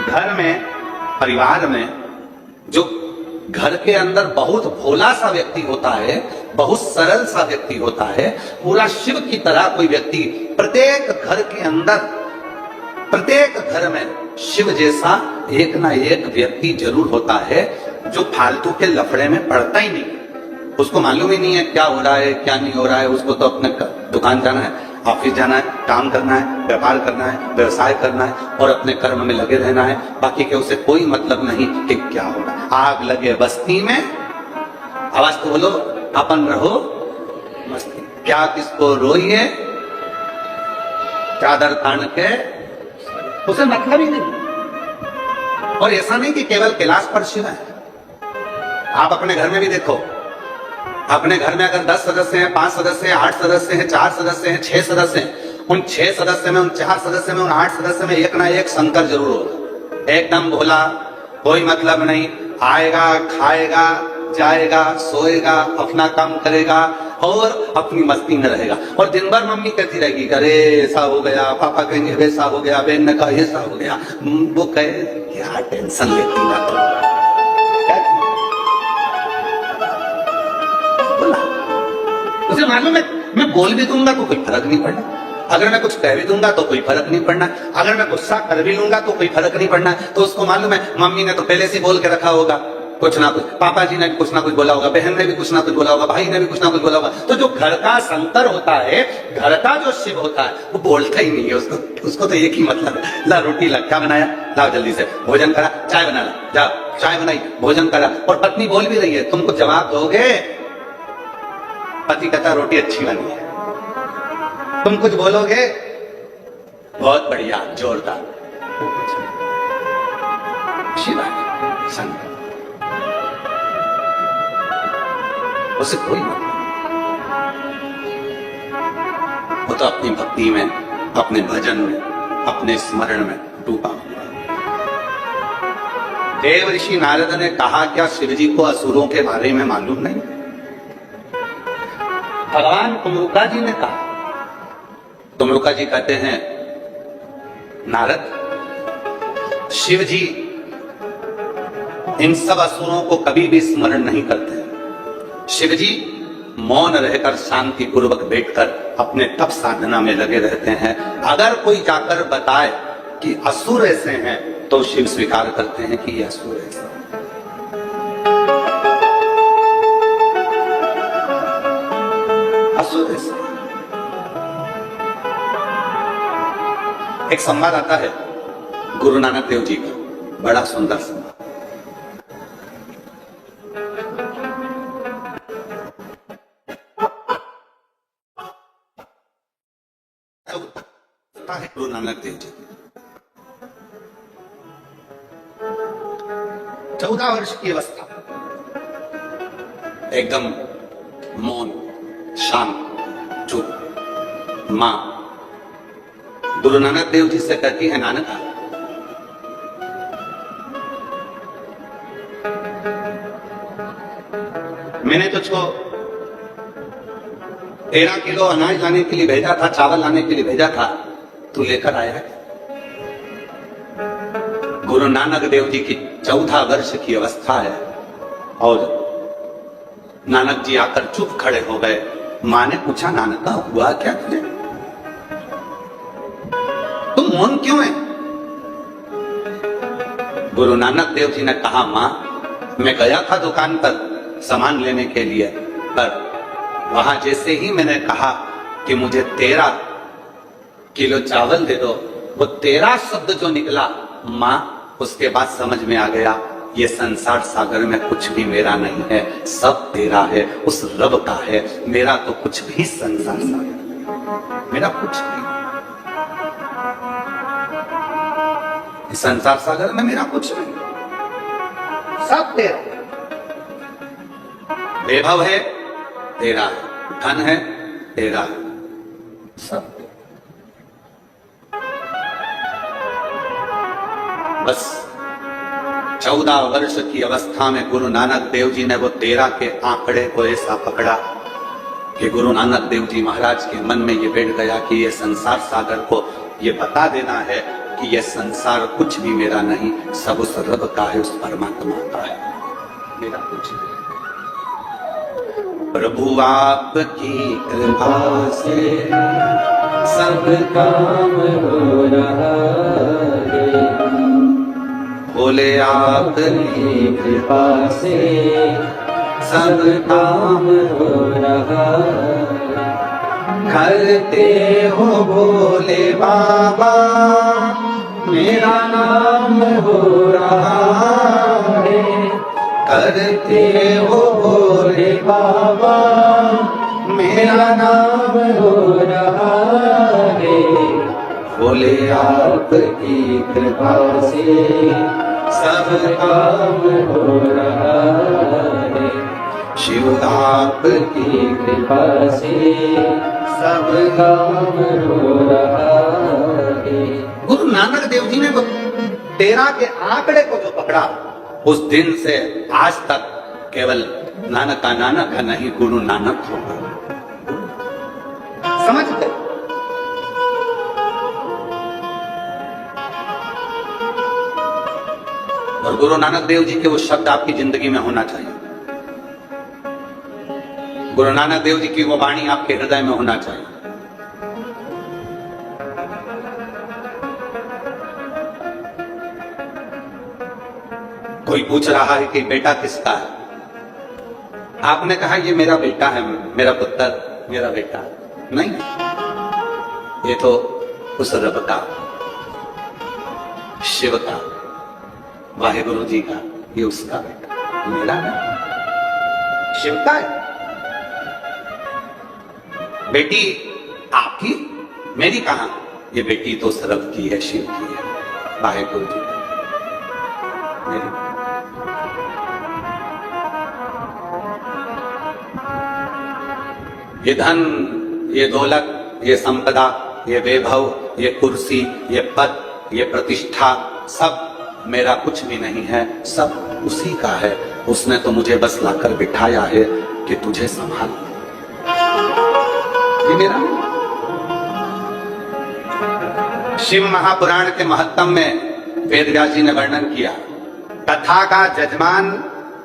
घर में, परिवार में जो घर के अंदर बहुत भोला सा व्यक्ति होता है, बहुत सरल सा व्यक्ति होता है, पूरा शिव की तरह कोई व्यक्ति प्रत्येक घर के अंदर, प्रत्येक घर में शिव जैसा एक ना एक व्यक्ति जरूर होता है जो फालतू के लफड़े में पड़ता ही नहीं। उसको मालूम ही नहीं है क्या हो रहा है क्या नहीं हो रहा है। उसको तो अपने दुकान जाना है, ऑफिस जाना है, काम करना है, व्यापार करना है, व्यवसाय करना है और अपने कर्म में लगे रहना है। बाकी के उसे कोई मतलब नहीं कि क्या होगा। आग लगे बस्ती में, आवाज तो बोलो, अपन रहो मस्ती। क्या किसको रोइए चादर तान के, उसे मतलब ही नहीं। और ऐसा नहीं कि केवल कैलाश पर शिव है। आप अपने घर में भी देखो, अपने घर में अगर 10 सदस्य हैं, 5 सदस्य हैं, 8 सदस्य हैं, 4 सदस्य हैं, 6 सदस्य हैं, उन 6 सदस्य में, उन 4 सदस्य में, उन 8 सदस्य में एक ना एक शंकर जरूर होगा। एकदम भोला, कोई मतलब नहीं, आएगा, खाएगा, जाएगा, सोएगा, अपना काम करेगा और अपनी मस्ती में रहेगा। और दिन भर मम्मी कहती रहेगी, अरे ऐसा हो गया, पापा कहेंगे वैसा हो गया, बहन ने कहा ऐसा हो गया। वो कहे क्या टेंशन लेती ना तो। उसे मालूम है मैं बोल भी दूंगा तो कोई फर्क नहीं पड़ना, अगर मैं कुछ कह भी दूंगा तो कोई फर्क नहीं पड़ना, अगर मैं गुस्सा कर भी लूंगा तो कोई फर्क नहीं पड़ना। तो उसको मालूम है मम्मी ने तो पहले से बोल के रखा होगा कुछ ना कुछ, पापा जी ने भी कुछ ना कुछ बोला होगा, बहन ने भी कुछ ना कुछ बोला होगा, भाई ने भी कुछ ना कुछ बोला होगा। तो जो घर का शंकर होता है, घर का जो शिव होता है, वो बोलता ही नहीं है। उसको तो एक ही मतलब है, ला रोटी ला, क्या बनाया, लाओ जल्दी से, भोजन करा, चाय बना ला, जाओ चाय बनाई, भोजन करा। और पत्नी बोल भी रही है, तुम कुछ जवाब दोगे? पति कहता रोटी अच्छी बनी है। तुम कुछ बोलोगे? बहुत बढ़िया, जोरदार। शिव शंकर, उसे कोई मतलब, वो तो अपनी भक्ति में, अपने भजन में, अपने स्मरण में डूबा हुआ। देव ऋषि नारद ने कहा क्या शिव जी को असुरों के बारे में मालूम नहीं? भगवान तुमरुका जी ने कहा। तुमरुका जी कहते हैं, नारद, शिव जी इन सब असुरों को कभी भी स्मरण नहीं करते। शिव जी मौन रहकर शांति पूर्वक बैठकर अपने तप साधना में लगे रहते हैं। अगर कोई जाकर बताए कि असुर ऐसे हैं तो शिव स्वीकार करते हैं कि ये असुर ऐसे हैं। असुर ऐसे। एक संवाद आता है गुरु नानक देव जी का, बड़ा सुंदर संवाद। गुरु नानक देव जी 14 वर्ष की अवस्था, एकदम मौन, शांत, चुप। मां गुरु नानक देव जी से कहती है, नानक मैंने तुझको 13 किलो अनाज लाने के लिए भेजा था, चावल लाने के लिए भेजा था, तू लेकर आया है? गुरु नानक देव जी की 14 वर्ष की अवस्था है और नानक जी आकर चुप खड़े हो गए। मां ने पूछा, नानक का हुआ क्या तुझे? तुम मौन क्यों है? गुरु नानक देव जी ने कहा, मां मैं गया था दुकान पर सामान लेने के लिए, पर वहां जैसे ही मैंने कहा कि मुझे 13 किलो चावल दे दो, वो 13 शब्द जो निकला मां, उसके बाद समझ में आ गया ये संसार सागर में कुछ भी मेरा नहीं है, सब तेरा है, उस रब का है। मेरा तो कुछ भी संसार सागर, मेरा कुछ नहीं, इस संसार सागर में मेरा कुछ नहीं, सब तेरा। वैभव है तेरा है, धन है तेरा है, सब तेरा। बस 14 वर्ष की अवस्था में गुरु नानक देव जी ने वो 13 के आंकड़े को ऐसा पकड़ा कि गुरु नानक देव जी महाराज के मन में ये बैठ गया कि ये संसार सागर को ये बता देना है कि यह संसार कुछ भी मेरा नहीं, सब उस रब का है, उस परमात्मा का है, मेरा कुछ नहीं। प्रभु आपकी कृपा से सब काम हो रहा है, बोले आपकी कृपा से सब काम हो रहा है। करते हो भोले बाबा मेरा नाम हो रहा है, करते हो भोले बाबा मेरा नाम हो रहा है, बोले आपकी कृपा से सब काम हो रहा है, शिव आपकी कृपा से सब काम हो रहा है। गुरु नानक देव जी ने 13 के आंकड़े को जो पकड़ा, उस दिन से आज तक केवल नानक का नहीं, गुरु नानक होगा। समझ गए? और गुरु नानक देव जी के वो शब्द आपकी जिंदगी में होना चाहिए, गुरु नानक देव जी की वो वाणी आपके हृदय में होना चाहिए। कोई पूछ रहा है कि बेटा किसका है, आपने कहा ये मेरा बेटा है, मेरा पुत्र, मेरा बेटा नहीं, ये तो उस रब का, शिव का, वाहेगुरु जी का, ये उसका बेटा, मेरा है, शिव का है। बेटी आपकी, मेरी कहां, ये बेटी तो उस रब की है, शिव की है, वाहेगुरु जी की, मेरी। ये धन, ये दौलत, ये संपदा, ये वैभव, ये कुर्सी, ये पद, ये प्रतिष्ठा, सब मेरा कुछ भी नहीं है, सब उसी का है। उसने तो मुझे बस लाकर बिठाया है कि तुझे संभाल, ये मेरा नहीं। शिव महापुराण के महत्तम में वेदव्यास जी ने वर्णन किया, कथा का जजमान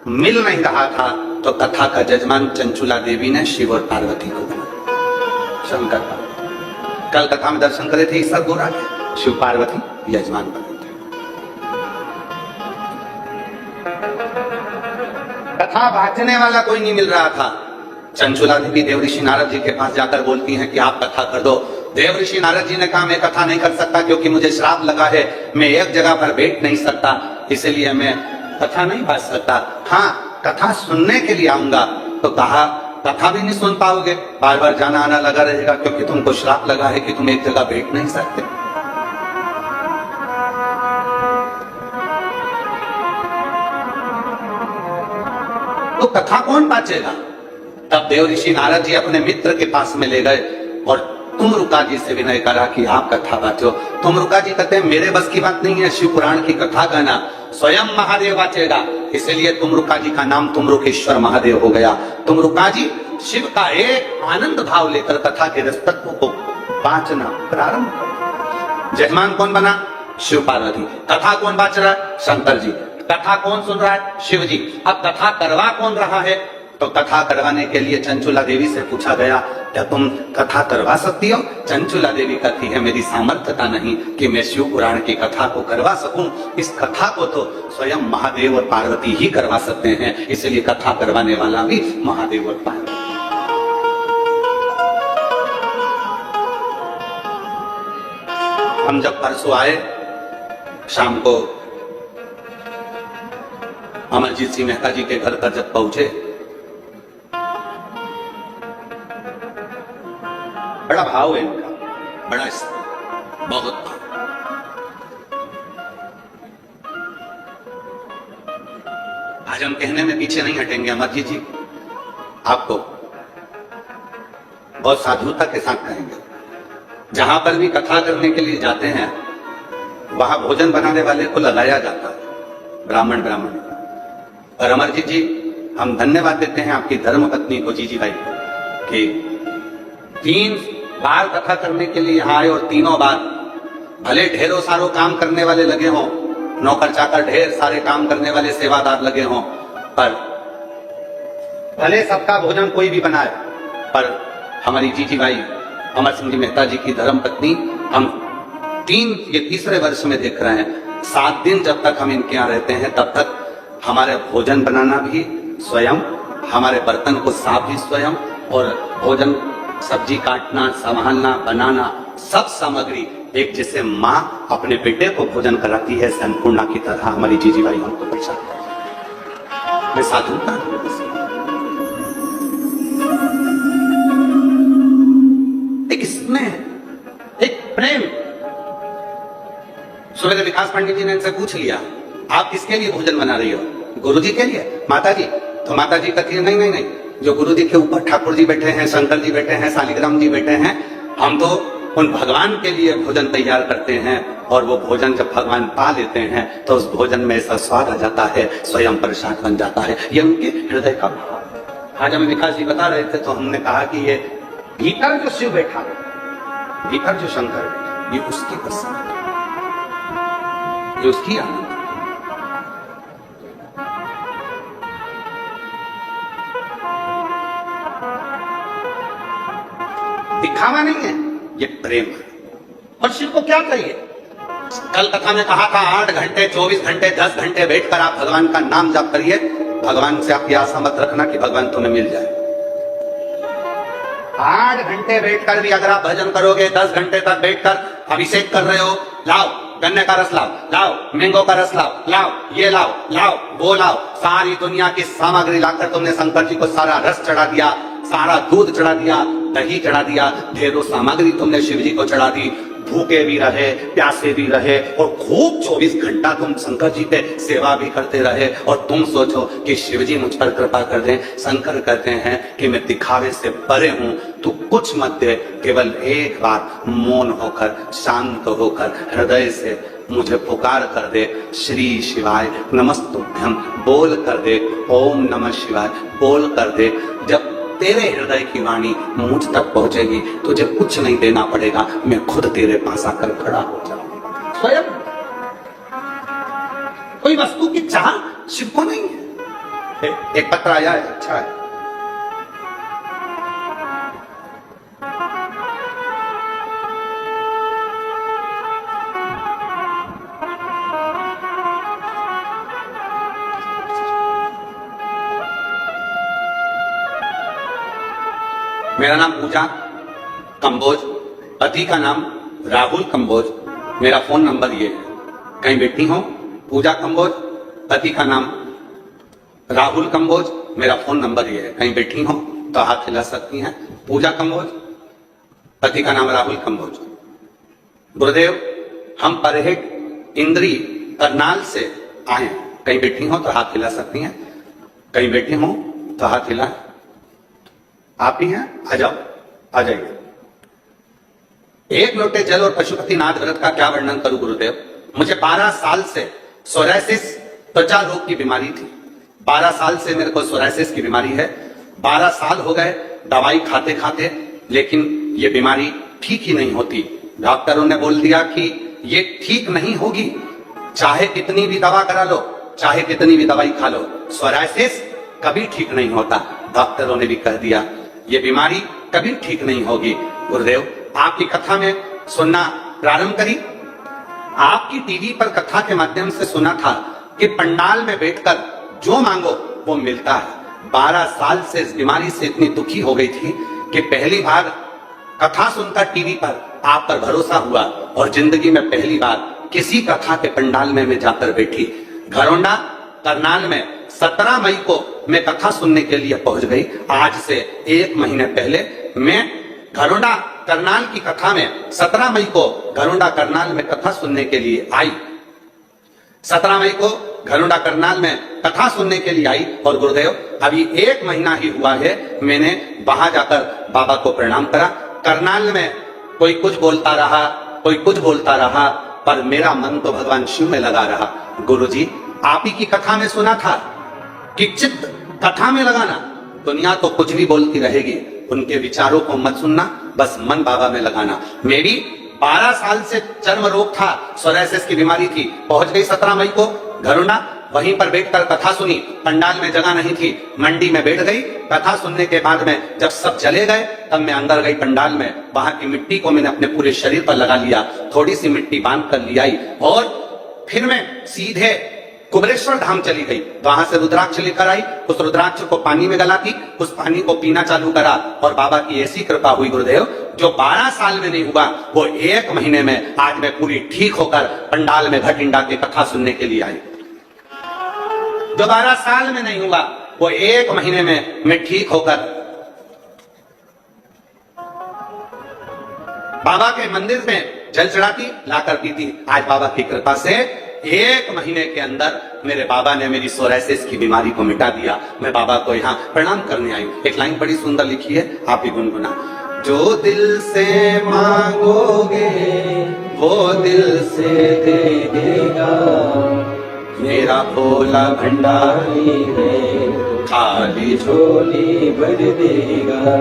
मिल नहीं रहा था तो कथा का जजमान चंचुला देवी ने शिव और पार्वती को बनाया, शंकर का। कल कथा में दर्शन करे थे ईश्वर गोरा के, शिव पार्वती यजमान बने थे। कथा बांटने वाला कोई नहीं मिल रहा था। चंचुला देवी देव ऋषि नारद जी के पास जाकर बोलती हैं कि आप कथा कर दो। देव ऋषि नारद जी ने कहा मैं कथा नहीं कर सकता क्योंकि मुझे श्राप लगा है, मैं एक जगह पर बैठ नहीं सकता, इसलिए मैं कथा नहीं बांट सकता। हाँ, कथा सुनने के लिए आऊंगा। तो कहा कथा भी नहीं सुन पाओगे, बार बार जाना आना लगा रहेगा क्योंकि तुमको श्राप लगा है कि तुम एक जगह बैठ नहीं सकते। तो कथा कौन बांचेगा? तब देव ऋषि नारद जी अपने मित्र के पास में ले गए और तुमरुका जी से विनय करा कि आप कथा बांचो। तुमरुका जी कहते हैं मेरे बस की बात नहीं है शिव पुराण की कथा गाना, स्वयं महादेव बांचेगा, इसलिए तुमरुका जी का नाम तुमरुकेश्वर महादेव हो गया। तुमरुका जी शिव का एक आनंद भाव लेकर कथा के रसतत्व को बांचना प्रारंभ कर। जजमान कौन बना? शिव पार्वती। कथा कौन बांच रहा है? शंकर जी। कथा कौन सुन रहा है? शिव जी। अब कथा करवा कौन रहा है? तो कथा करवाने के लिए चंचुला देवी से पूछा गया क्या तुम कथा करवा सकती हो? चंचुला देवी कहती है मेरी सामर्थ्यता नहीं कि मैं शिव पुराण की कथा को करवा सकूं, इस कथा को तो स्वयं महादेव और पार्वती ही करवा सकते हैं, इसलिए कथा करवाने वाला भी महादेव और पार्वती। हम जब परसों आए शाम को अमरजीत सिंह मेहता जी के घर पर जब पहुंचे, बड़ा भाव है इनका, बड़ा बहुत भाव। आज हम कहने में पीछे नहीं हटेंगे, अमरजीत जी आपको बहुत साधुता के साथ कहेंगे। जहां पर भी कथा करने के लिए जाते हैं वहां भोजन बनाने वाले को लगाया जाता है, ब्राह्मण। और अमरजीत जी हम धन्यवाद देते हैं आपकी धर्म पत्नी को, जीजी भाई को, कि 3 बार कथा करने के लिए यहाँ आए और तीनों बार भले ढेरों सारों काम करने वाले लगे हों, नौकर चाकर ढेर सारे काम करने वाले सेवादार लगे हों, पर भले सबका भोजन कोई भी बनाए, पर हमारी जीजी भाई अमर सिंह जी मेहता जी की धर्म पत्नी हम ये तीसरे वर्ष में देख रहे हैं, 7 दिन जब तक हम इनके यहाँ रहते हैं तब तक हमारे भोजन बनाना भी स्वयं, हमारे बर्तन को साफ भी स्वयं, और भोजन सब्जी काटना, संभालना, बनाना, सब सामग्री एक जैसे माँ अपने बेटे को भोजन कराती है, अन्नपूर्णा की तरह हमारी जीजी भाई हमको परेशान मैं साधुता एक इसमें एक प्रेम। सुबह विकास पंडित जी ने इनसे पूछ लिया, आप किसके लिए भोजन बना रही हो? गुरु जी के लिए, माता जी? तो माता जी कहती है नहीं नहीं नहीं, जो गुरु जी के ऊपर ठाकुर जी बैठे हैं, शंकर जी बैठे हैं, शालिग्राम जी बैठे हैं, हम तो उन भगवान के लिए भोजन तैयार करते हैं, और वो भोजन जब भगवान पा लेते हैं तो उस भोजन में ऐसा स्वाद आ जाता है, स्वयं प्रसाद बन जाता है। ये उनके हृदय का भाव। आज हमें विकास जी बता रहे थे तो हमने कहा कि ये भीतर जो शिव बैठा, भीतर जो शंकर बैठा, ये उसकी प्रसन्नता, ये उसकी आनंद। दिखावा नहीं है, ये प्रेम है। और शिव को क्या चाहिए? कल कथा में कहा था 8 घंटे, 24 घंटे, 10 घंटे बैठकर आप भगवान का नाम जाप करिए। भगवान से आप आशा मत रखना कि भगवान तुम्हें मिल जाए। 8 घंटे बैठकर भी अगर आप भजन करोगे, 10 घंटे तक बैठकर अभिषेक कर रहे हो, लाओ गन्ने का रस लाओ, लाओ मैंगो का रस लाओ, लाओ ये लाओ, लाओ वो लाओ, सारी दुनिया की सामग्री लाकर तुमने शंकर जी को सारा रस चढ़ा दिया, सारा दूध चढ़ा दिया, दही चढ़ा दिया, ढेरों सामग्री तुमने शिव जी को चढ़ा दी। भूखे भी रहे, प्यासे भी रहे, और खूब 24 घंटा तुम शंकर जी पे सेवा भी करते रहे, और तुम सोचो कि शिव जी मुझ पर कृपा कर दें। शंकर कहते हैं कि मैं दिखावे से परे हूं, तू कुछ मत दे, केवल एक बार मौन होकर, शांत होकर, हृदय से मुझे पुकार कर दे, श्री शिवाय नमस्तुभ्यम बोल कर दे, ओम नमः शिवाय बोल कर दे। जब तेरे हृदय की वाणी मुझ तक पहुंचेगी, तुझे कुछ नहीं देना पड़ेगा, मैं खुद तेरे पास आकर खड़ा हो जाऊंगा। स्वयं कोई वस्तु की चाह शिव को नहीं है। एक पत्र आया है, अच्छा है। मेरा नाम पूजा कंबोज, पति का नाम राहुल कंबोज, मेरा फोन नंबर ये है। कहीं बैठी हो? पूजा कंबोज, पति का नाम राहुल कंबोज, मेरा फोन नंबर ये है। कहीं बैठी हो तो हाथ हिला सकती हैं। पूजा कंबोज, पति का नाम राहुल कंबोज। गुरुदेव, हम परहेट इंद्री करनाल से आए। कहीं बैठी हो तो हाथ हिला सकती हैं। कहीं बैठी हो तो हाथ हिला। आप ही हैं? आ जाओ, आ जाइए। एक लोटे जल और पशुपतिनाथ व्रत का क्या वर्णन करूं गुरुदेव। मुझे 12 साल से सोरायसिस त्वचा रोग की बीमारी थी। 12 साल से मेरे को सोरायसिस की बीमारी है। 12 साल हो गए दवाई खाते खाते, लेकिन ये बीमारी ठीक ही नहीं होती। डॉक्टरों ने बोल दिया कि ये ठीक नहीं होगी, चाहे कितनी भी दवा करा लो, चाहे कितनी भी दवाई खा लो, सोरायसिस कभी ठीक नहीं होता। डॉक्टरों ने भी कह दिया ये बीमारी कभी ठीक नहीं होगी। गुरुदेव, आपकी कथा में सुनना प्रारंभ करी। आपकी टीवी पर कथा के माध्यम से सुना था कि पंडाल में बैठकर जो मांगो वो मिलता है। 12 साल से इस बीमारी से इतनी दुखी हो गई थी कि पहली बार कथा सुनकर टीवी पर आप पर भरोसा हुआ, और जिंदगी में पहली बार किसी कथा के पंडाल में मैं जाकर बैठी। घरोंडा करनाल में 17 मई को मैं कथा सुनने के लिए पहुंच गई। आज से 1 महीने पहले मैं घरोंडा करनाल की कथा में 17 मई को घरोंडा करनाल में कथा सुनने के लिए आई। 17 मई को घरोंडा करनाल में कथा सुनने के लिए आई, और गुरुदेव अभी 1 महीना ही हुआ है मैंने वहां जाकर बाबा को प्रणाम करा। करनाल में कोई कुछ बोलता रहा, कोई कुछ बोलता रहा, पर मेरा मन तो भगवान शिव में लगा रहा। गुरुजी, आप ही की कथा में सुना था कि चित्त कथा में लगाना, दुनिया तो कुछ भी बोलती रहेगी, उनके विचारों को मत सुनना, बस मन बाबा में लगाना। मैं भी 12 साल से चर्म रोग था, सोरायसिस की बीमारी थी, पहुंच गई 17 मई को घरुना, वहीं पर बैठकर कथा सुनी। पंडाल में जगह नहीं थी, मंडी में बैठ गई। कथा सुनने के बाद में जब सब चले गए तब मैं अंदर गई पंडाल में। वहां की मिट्टी को मैंने अपने पूरे शरीर पर लगा लिया, थोड़ी सी मिट्टी बांध कर ले आई और फिर मैं सीधे कुबरेश्वर धाम चली गई। वहां से रुद्राक्ष लेकर आई, उस रुद्राक्ष को पानी में गलाती, उस पानी को पीना चालू करा और बाबा की ऐसी कृपा हुई गुरुदेव, जो 12 साल में नहीं हुआ वो 1 महीने में आज मैं पूरी ठीक होकर पंडाल में भटिंडा की कथा सुनने के लिए आई। जो 12 साल में नहीं हुआ वो 1 महीने में मैं ठीक होकर बाबा के मंदिर में जल चढ़ाती, लाकर पीती। आज बाबा की कृपा से 1 महीने के अंदर मेरे बाबा ने मेरी सोरायसिस की बीमारी को मिटा दिया। मैं बाबा को यहाँ प्रणाम करने आई। एक लाइन बड़ी सुंदर लिखी है, आप भी गुनगुना। जो दिल से मांगोगे वो दिल से दे देगा, मेरा भोला भंडारी है, खाली झोली भर देगा।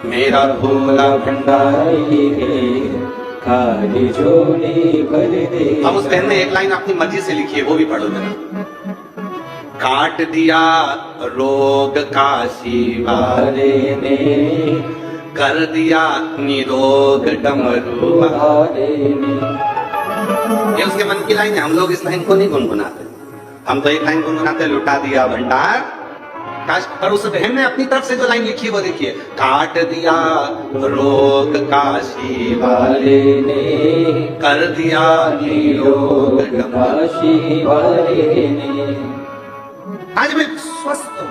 मेरा भोला भंडारी है, खाली झोली भर देगा। अब उस बहन ने एक लाइन अपनी मर्जी से लिखी है, वो भी पढ़ो जरा। काट दिया रोग काशी वाले ने, कर दिया निरोग डमरू वाले ने। ये उसके मन की लाइन है, हम लोग इस लाइन को नहीं गुनगुनाते, हम तो एक लाइन गुनगुनाते, लुटा दिया भंडार काश। पर उस बहन ने अपनी तरफ से जो लाइन लिखी है वो देखिए, काट दिया रोग काशी वाले ने, कर दिया निरोग काशी वाले ने। आज मैं स्वस्थ हूं।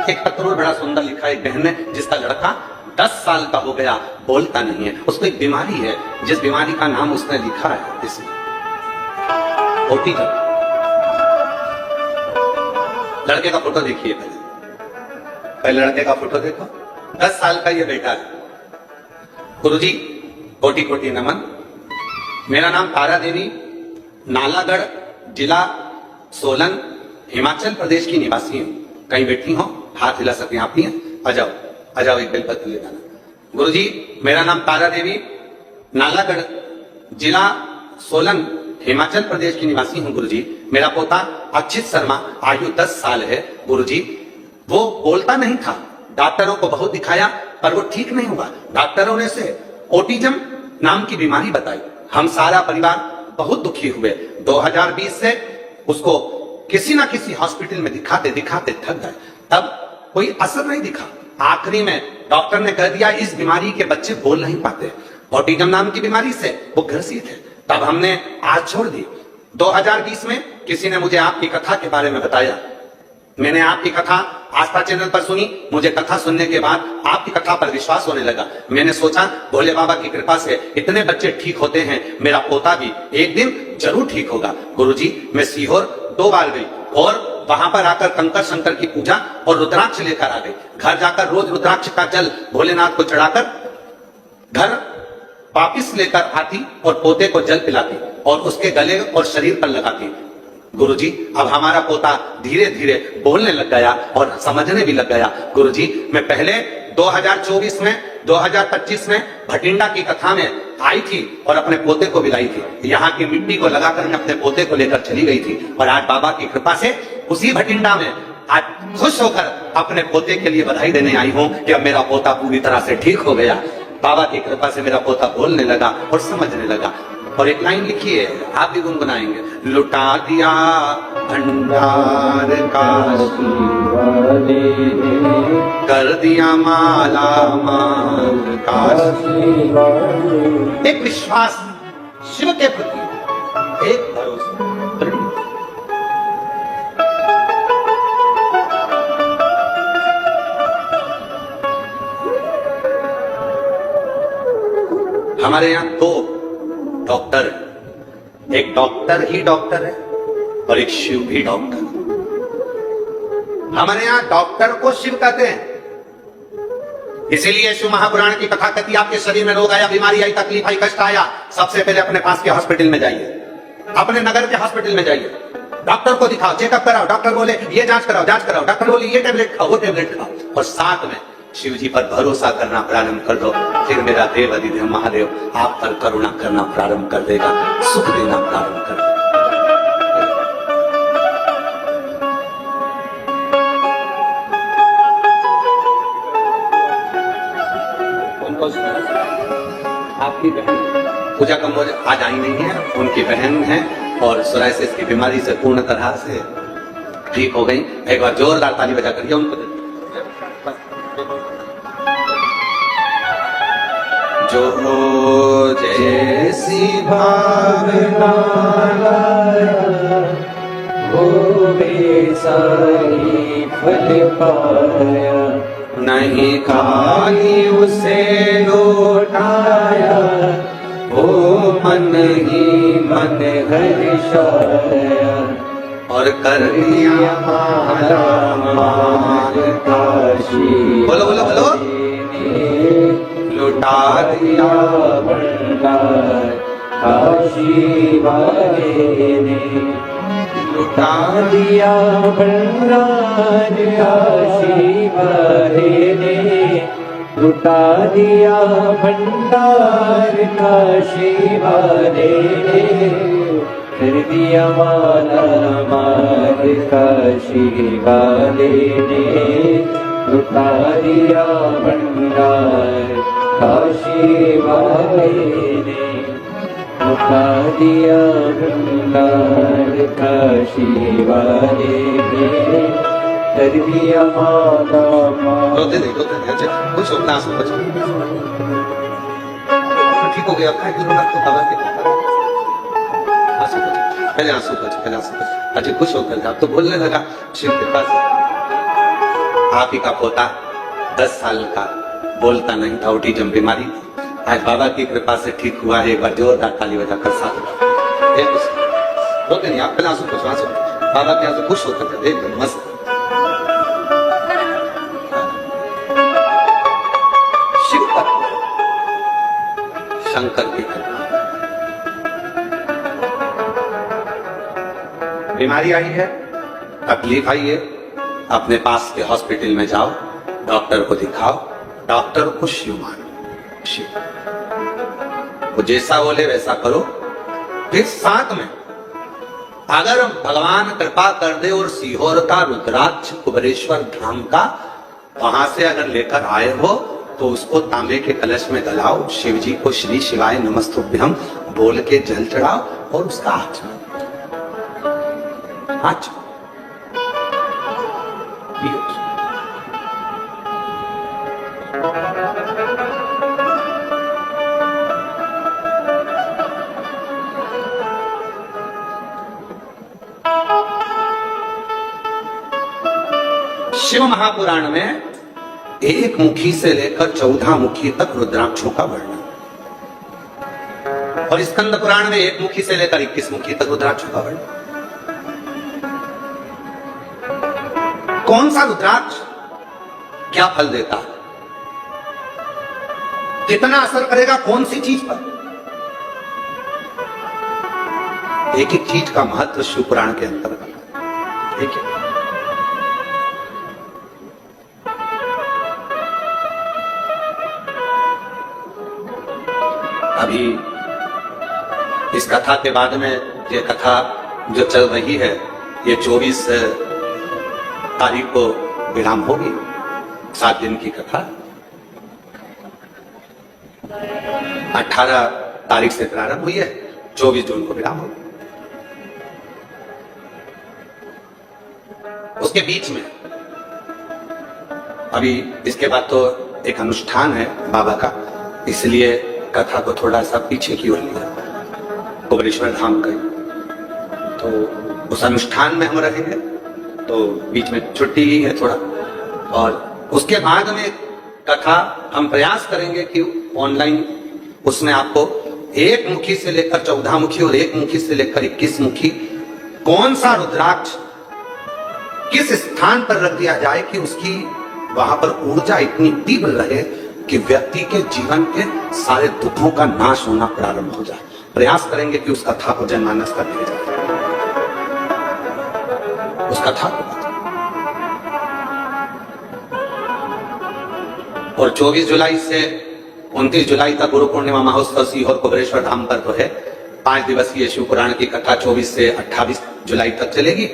एक पत्र बड़ा सुंदर लिखा है एक बहन ने, जिसका लड़का 10 साल का हो गया, बोलता नहीं है। उसको एक बीमारी है, जिस बीमारी का नाम उसने लिखा है इसमें, ऑटिज्म। लड़के का फोटो देखिए पहले लड़के का फोटो देखो। 10 साल का ये बेटा है। गुरुजी कोटि कोटि नमन। मेरा नाम तारा देवी, नालागढ़ जिला सोलन हिमाचल प्रदेश की निवासी हूं। कहीं बैठी हो, हाथ हिला सकते हैं आप ही हैं, आ जाओ आ जाओ, एक बेलपत्र ले जाना। गुरुजी मेरा नाम तारा देवी, नालागढ़ जिला सोलन हिमाचल प्रदेश की निवासी हूं। गुरुजी मेरा पोता अक्षित शर्मा, आयु 10 साल है। गुरुजी वो बोलता नहीं था, डॉक्टरों को बहुत दिखाया पर वो ठीक नहीं हुआ। डॉक्टरों ने से ऑटिज्म नाम की बीमारी बताई। हम सारा परिवार बहुत दुखी हुए। 2020 से उसको किसी ना किसी हॉस्पिटल में दिखाते दिखाते थक गए, तब कोई असर नहीं दिखा। आखिरी में डॉक्टर ने कह दिया इस बीमारी के बच्चे बोल नहीं पाते, ऑटिज्म नाम की बीमारी से वो ग्रसित है। तब हमने आज छोड़ दी। 2020 में किसी ने मुझे आपकी कथा के बारे में बताया। मैंने आपकी कथा आस्था चैनल पर सुनी। मुझे कथा सुनने के बाद आपकी कथा पर विश्वास होने लगा। मैंने सोचा भोले बाबा की कृपा से इतने बच्चे ठीक होते हैं, मेरा पोता भी एक दिन जरूर ठीक होगा। गुरुजी मैं सीहोर 2 बार गई और वहां पर आकर कंकर शंकर की पूजा और रुद्राक्ष लेकर आ गई। घर जाकर रोज रुद्राक्ष का जल भोलेनाथ को चढ़ाकर घर वापिस लेकर आती और पोते को जल पिलाती और उसके गले और शरीर पर लगाती। गुरुजी अब हमारा पोता धीरे धीरे बोलने लग गया और समझने भी लग गया। गुरुजी मैं पहले 2024 में 2025 में भटिंडा की कथा में आई थी और अपने पोते को भी लाई थी। यहाँ की मिट्टी को लगाकर मैं अपने पोते को लेकर चली गई थी और आज बाबा की कृपा से उसी भटिंडा में आज खुश होकर अपने पोते के लिए बधाई देने आई हूँ कि अब मेरा पोता पूरी तरह से ठीक हो गया। बाबा की कृपा से मेरा पोता बोलने लगा और समझने लगा। और एक लाइन लिखी है, आप भी गुनगुनाएंगे। लुटा दिया भंडार काशी वाले ने, कर दिया माला माल काशी वाले। एक विश्वास शिव के प्रति, एक भरोसा। हमारे यहाँ 2 डॉक्टर, एक डॉक्टर ही डॉक्टर है और एक शिव भी डॉक्टर। हमारे यहाँ डॉक्टर को शिव कहते हैं। इसीलिए शिव महापुराण की कथा कहती है आपके शरीर में रोग आया, बीमारी आई, तकलीफ आई, कष्ट आया, सबसे पहले अपने पास के हॉस्पिटल में जाइए, अपने नगर के हॉस्पिटल में जाइए, डॉक्टर को दिखाओ, चेकअप कराओ। डॉक्टर बोले ये जांच कराओ, जांच कराओ, डॉक्टर बोले ये टेबलेट खाओ, वो टेबलेट खाओ। और साथ में शिव जी पर भरोसा करना प्रारंभ कर दो, फिर मेरा देव अधिदेव महादेव आप पर करुणा करना प्रारंभ कर देगा, सुख देना प्रारंभ कर देगा। आपकी बहन पूजा कम्बोज आज आई नहीं है, उनकी बहन है और सोराइसिस की बीमारी से पूर्ण तरह से ठीक हो गई। एक बार जोरदार ताली बजा करिए उनको। जो जैसी भावना वो वैसा ही फल पाया, नहीं खाली उसे लौटाया, वो मन ही मन हर्षाया, और कर दिया माला माल काशी। बोलो बोलो बोलो। लुटा दिया भंडार काशी वाले ने, लुटा दिया भंडार काशी वाले ने, लुटा दिया भंडार काशी वाले ने, कर दिया माला माल काशी वाले ने, लुटा दिया भंडार काशी वाले ने, लुटा दिया भंडार काशी वाले ने, कर दिया माला माल। रोते नहीं कुछ होता है, ठीक हो गया पहले आंसू पहले आंसू अच्छा खुश होकर आप तो बोलने लगा शिव के पास। आप ही का पोता 10 साल का बोलता नहीं था, ऑटिज्म बीमारी, आज बाबा की कृपा से ठीक हुआ है। एक बार जोरदार ताली बजाकर साथ होते नहीं आप पहले आंसू खुश आंसू बाबा के आंसू खुश होकर थे एकदम मस्त। शिव का शंकर की कृपा, बीमारी आई है, तकलीफ आई है, अपने पास के हॉस्पिटल में जाओ, डॉक्टर को दिखाओ, डॉक्टर को शिव मानो, शिव वो जैसा बोले वैसा करो। फिर साथ में अगर भगवान कृपा कर दे और सीहोर का रुद्राक्ष कुबेरेश्वर धाम का वहां से अगर लेकर आए हो तो उसको तांबे के कलश में गलाओ, शिव जी को श्री शिवाय नमस्तुभ्यम बोल के जल चढ़ाओ और उसका आचमन शिव महापुराण में 1 मुखी से लेकर 14 मुखी तक रुद्राक्षों का वर्णन, और स्कंद पुराण में 1 मुखी से लेकर 21 मुखी तक रुद्राक्षों का वर्णन। कौन सा रुद्राक्ष क्या फल देता है, कितना असर करेगा कौन सी चीज पर, एक एक चीज का महत्व शिव पुराण के अंतर्गत है। ठीक है, अभी इस कथा के बाद में ये कथा जो चल रही है ये 24 तारीख को विराम होगी, 7 दिन की कथा। 18 तारीख से प्रारंभ हुई है, 24 जून को विराम होगी। उसके बीच में अभी इसके बाद तो एक अनुष्ठान है बाबा का, इसलिए कथा को थोड़ा सा पीछे की ओर लिया, कुबेरेश्वर धाम का। तो उस अनुष्ठान में हम रहेंगे, तो बीच में छुट्टी ही है थोड़ा, और उसके बाद में कथा हम प्रयास करेंगे कि ऑनलाइन उसमें आपको 1 मुखी से लेकर 14 मुखी और 1 मुखी से लेकर 21 मुखी कौन सा रुद्राक्ष किस स्थान पर रख दिया जाए कि उसकी वहां पर ऊर्जा इतनी तीव्र रहे कि व्यक्ति के जीवन के सारे दुखों का नाश होना प्रारंभ हो जाए। प्रयास करेंगे कि उस कथा को जनमानस कर दिया जाए, उस कथा को और 24 जुलाई से 29 जुलाई तक गुरु पूर्णिमा महोत्सव सीहोर कुबेरेश्वर धाम पर तो है। 5 दिवसीय शिव पुराण की कथा 24 से 28 जुलाई तक चलेगी।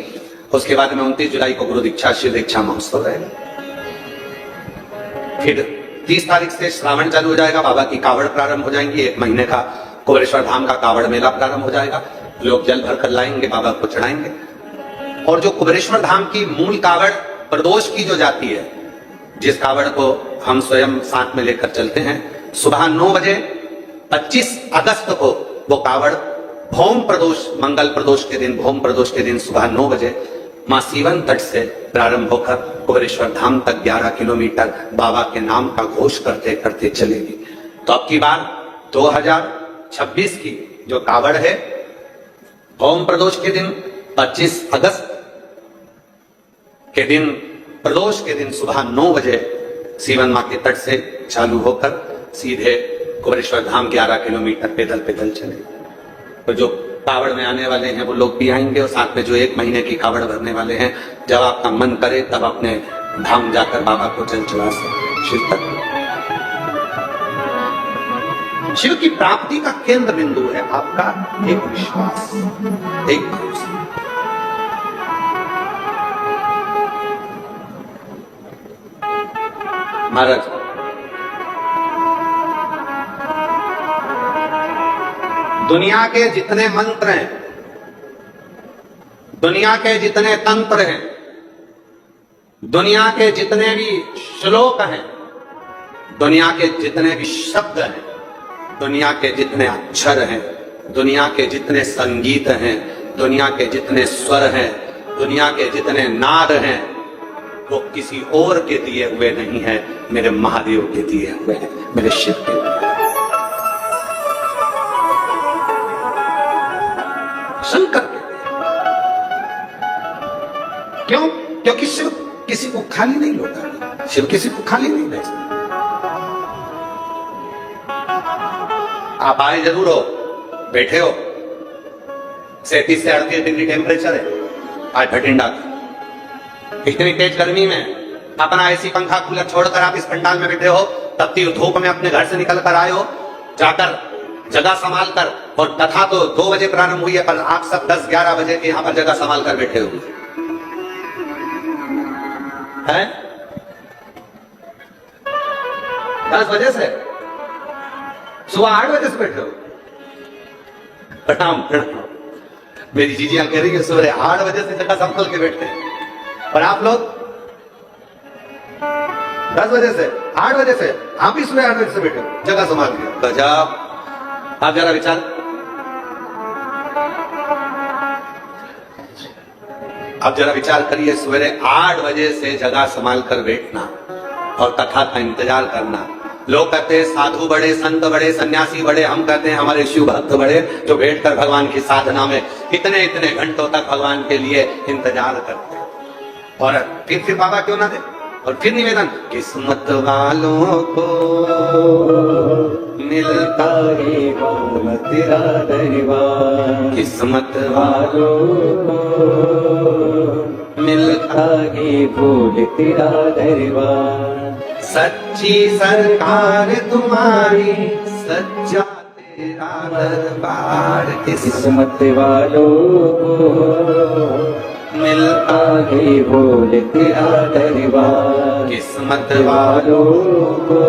उसके बाद में 29 जुलाई को गुरु दीक्षा शिव दीक्षा महोत्सव रहेगा। फिर 30 तारीख से श्रावण चालू हो जाएगा, बाबा की कावड़ प्रारंभ हो जाएंगी। 1 महीने का कुबेरेश्वर धाम का कावड़ मेला प्रारंभ हो जाएगा। लोग जल भर कर लाएंगे, बाबा को चढ़ाएंगे। और जो कुबेरेश्वर धाम की मूल कावड़ प्रदोष की जो जाती है, जिस कावड़ को हम स्वयं साथ में लेकर चलते हैं, सुबह 9 बजे 25 अगस्त को वो कावड़ भौम प्रदोष, मंगल प्रदोष के दिन, भौम प्रदोष के दिन सुबह 9 बजे मां सीवन तट से प्रारंभ होकर कुबेरेश्वर धाम तक 11 किलोमीटर बाबा के नाम का घोष करते करते चलेगी। तो अब की बार 2026 की जो कावड़ है, भौम प्रदोष के दिन 25 अगस्त के दिन, प्रदोष के दिन सुबह 9 बजे सीवन मां के तट से चालू होकर सीधे कुबेरेश्वर धाम 11 किलोमीटर पैदल पैदल चलेगी। तो जो कावड़ में आने वाले हैं वो लोग भी आएंगे, और साथ में जो 1 महीने की कावड़ भरने वाले हैं, जब आपका मन करे तब अपने धाम जाकर बाबा को जल चढ़ा सकते। शिव तक शिव की प्राप्ति का केंद्र बिंदु है आपका एक विश्वास, एक भरोसा। महाराज दुनिया के जितने मंत्र हैं, दुनिया के जितने तंत्र हैं, दुनिया के जितने भी श्लोक हैं, दुनिया के जितने भी शब्द हैं, दुनिया के जितने अक्षर हैं, दुनिया के जितने संगीत हैं, दुनिया के जितने स्वर हैं, दुनिया के जितने नाद हैं, वो किसी और के दिए हुए नहीं है, मेरे महादेव के दिए हुए हैं, मेरे शिव के दिए। शंकर के। क्यों? क्योंकि शिव किसी को खाली नहीं लौटा, शिव किसी को खाली नहीं भेजता। आप आए जरूर हो, बैठे हो, 37 से 38 डिग्री टेम्परेचर है आज भटिंडा का। इतनी तेज गर्मी में अपना एसी पंखा कूलर छोड़कर आप इस पंडाल में बैठे हो, तपती धूप में अपने घर से निकल कर आए हो, जाकर जगह संभाल कर, और कथा तो 2 बजे प्रारंभ हुई है, पर आप सब 10-11 बजे के यहाँ पर जगह संभाल कर बैठे हुए हैं। 10 बजे से सुबह 8 बजे से बैठे हो। प्रणाम प्रणाम। मेरी जीजियां कह रही है सुबह 8 बजे से जगह संभल के बैठते हैं, और आप लोग 10 बजे से 8 बजे से, आप भी सुबह 8 बजे से बैठे हो, जगह संभाल के। गजब। आप जरा विचार, आप जरा विचार करिए, सवेरे 8 बजे से जगह संभाल कर बैठना और कथा का इंतजार करना। लोग कहते हैं साधु बड़े, संत बड़े, सन्यासी बड़े, हम कहते हैं हमारे शिव भक्त बड़े, जो बैठकर भगवान की साधना में इतने इतने घंटों तक भगवान के लिए इंतजार करते हैं। और फिर बाबा क्यों ना दे। और फिर निवेदन, किस्मत वालों को मिलता है फूल तेरा दरबार, किस्मत वालों को मिलता है फूल तेरा दरबार, सच्ची सरकार तुम्हारी, सच्चा तेरा दरबार, किस्मत वालों को मिलता है फूल तेरा दरबार, किस्मत वालों को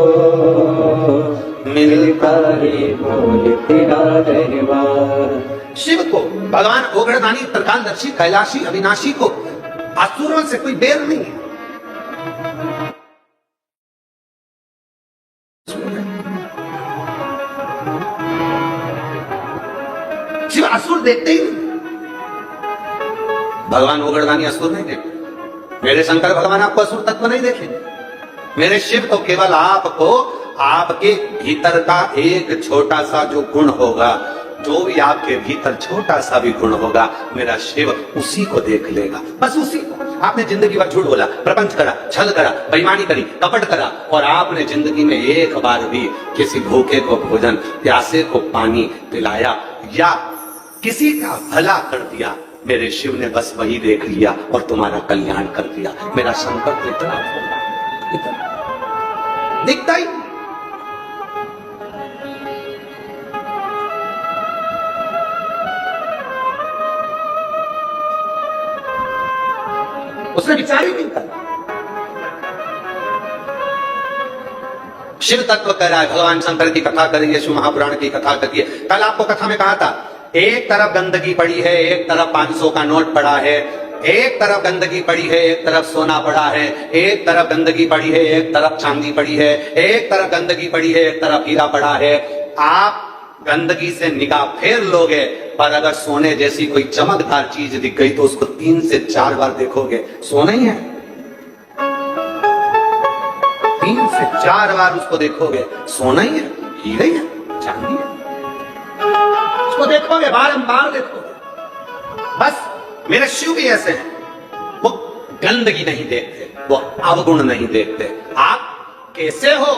मिलता है फूल तेरा दरबार। शिव को, भगवान ओगड़दानी, त्रिकालदर्शी, कैलाशी, अविनाशी को असुरों से कोई बैर नहीं है। शिव असुर देखते ही नहीं। भगवान ओगड़दानी असुर नहीं देखते। मेरे शंकर भगवान आपको असुर तत्व नहीं देखेंगे। मेरे शिव तो केवल आपको, आपके भीतर का एक छोटा सा जो गुण होगा, जो भी आपके भीतर छोटा सा भी गुण होगा, मेरा शिव उसी को देख लेगा, बस उसी को। आपने जिंदगी भर झूठ बोला, प्रपंच करा, छल करा, बेईमानी करी, कपट करा, और आपने जिंदगी में एक बार भी किसी भूखे को भोजन, प्यासे को पानी पिलाया या किसी का भला कर दिया, मेरे शिव ने बस वही देख लिया और तुम्हारा कल्याण कर दिया। मेरा शंकर तो इतना दिखता ही। उसने विचार ही नहीं करा। शिव तत्व कह रहा है, भगवान शंकर की कथा करिए, शिव महापुराण की कथा करिए। कल आपको कथा में कहा था, एक तरफ गंदगी पड़ी है, एक तरफ 500 का नोट पड़ा है, एक तरफ गंदगी पड़ी है, एक तरफ सोना पड़ा है, एक तरफ गंदगी पड़ी है, एक तरफ चांदी पड़ी है, एक तरफ गंदगी पड़ी है, एक तरफ हीरा पड़ा है। आप गंदगी से निगाह फेर लोगे, पर अगर सोने जैसी कोई चमकदार चीज दिख गई तो उसको 3 से 4 बार देखोगे। सोना ही है, 3 से 4 बार उसको देखोगे, सोना ही है, हीरा ही है, चांदी है, उसको देखोगे, बारंबार देखोगे। बस मेरे शिव भी ऐसे हैं, वो गंदगी नहीं देखते, वो अवगुण नहीं देखते। आप कैसे हो,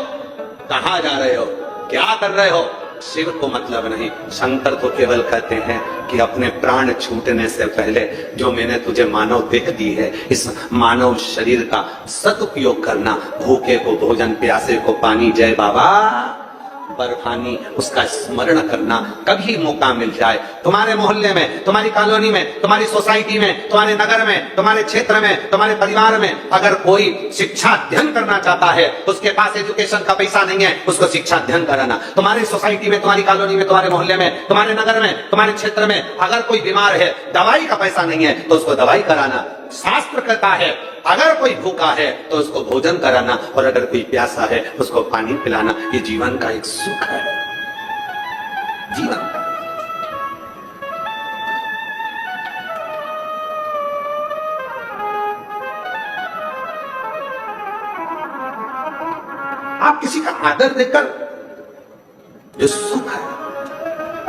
कहां जा रहे हो, क्या कर रहे हो, शिव को मतलब नहीं। शंकर तो केवल कहते हैं कि अपने प्राण छूटने से पहले जो मैंने तुझे मानव देह दी है, इस मानव शरीर का सदुपयोग करना। भूखे को भोजन, प्यासे को पानी, जय बाबा बर्फानी, उसका स्मरण करना। कभी मौका मिल जाए, तुम्हारे मोहल्ले में, तुम्हारी कॉलोनी में, तुम्हारी सोसाइटी में, तुम्हारे नगर में, तुम्हारे क्षेत्र में, तुम्हारे परिवार में अगर कोई शिक्षा अध्ययन करना चाहता है, उसके पास एजुकेशन का पैसा नहीं है, उसको शिक्षा अध्ययन कराना। तुम्हारी सोसाइटी में, तुम्हारी कॉलोनी में, तुम्हारे मोहल्ले में, तुम्हारे नगर में, तुम्हारे क्षेत्र में अगर कोई बीमार है, दवाई का पैसा नहीं है, तो उसको दवाई कराना। शास्त्र कहता है अगर कोई भूखा है तो उसको भोजन कराना, और अगर कोई प्यासा है उसको पानी पिलाना। ये जीवन का एक सुख है, जीवन का। आप किसी का आदर देकर जो सुख है,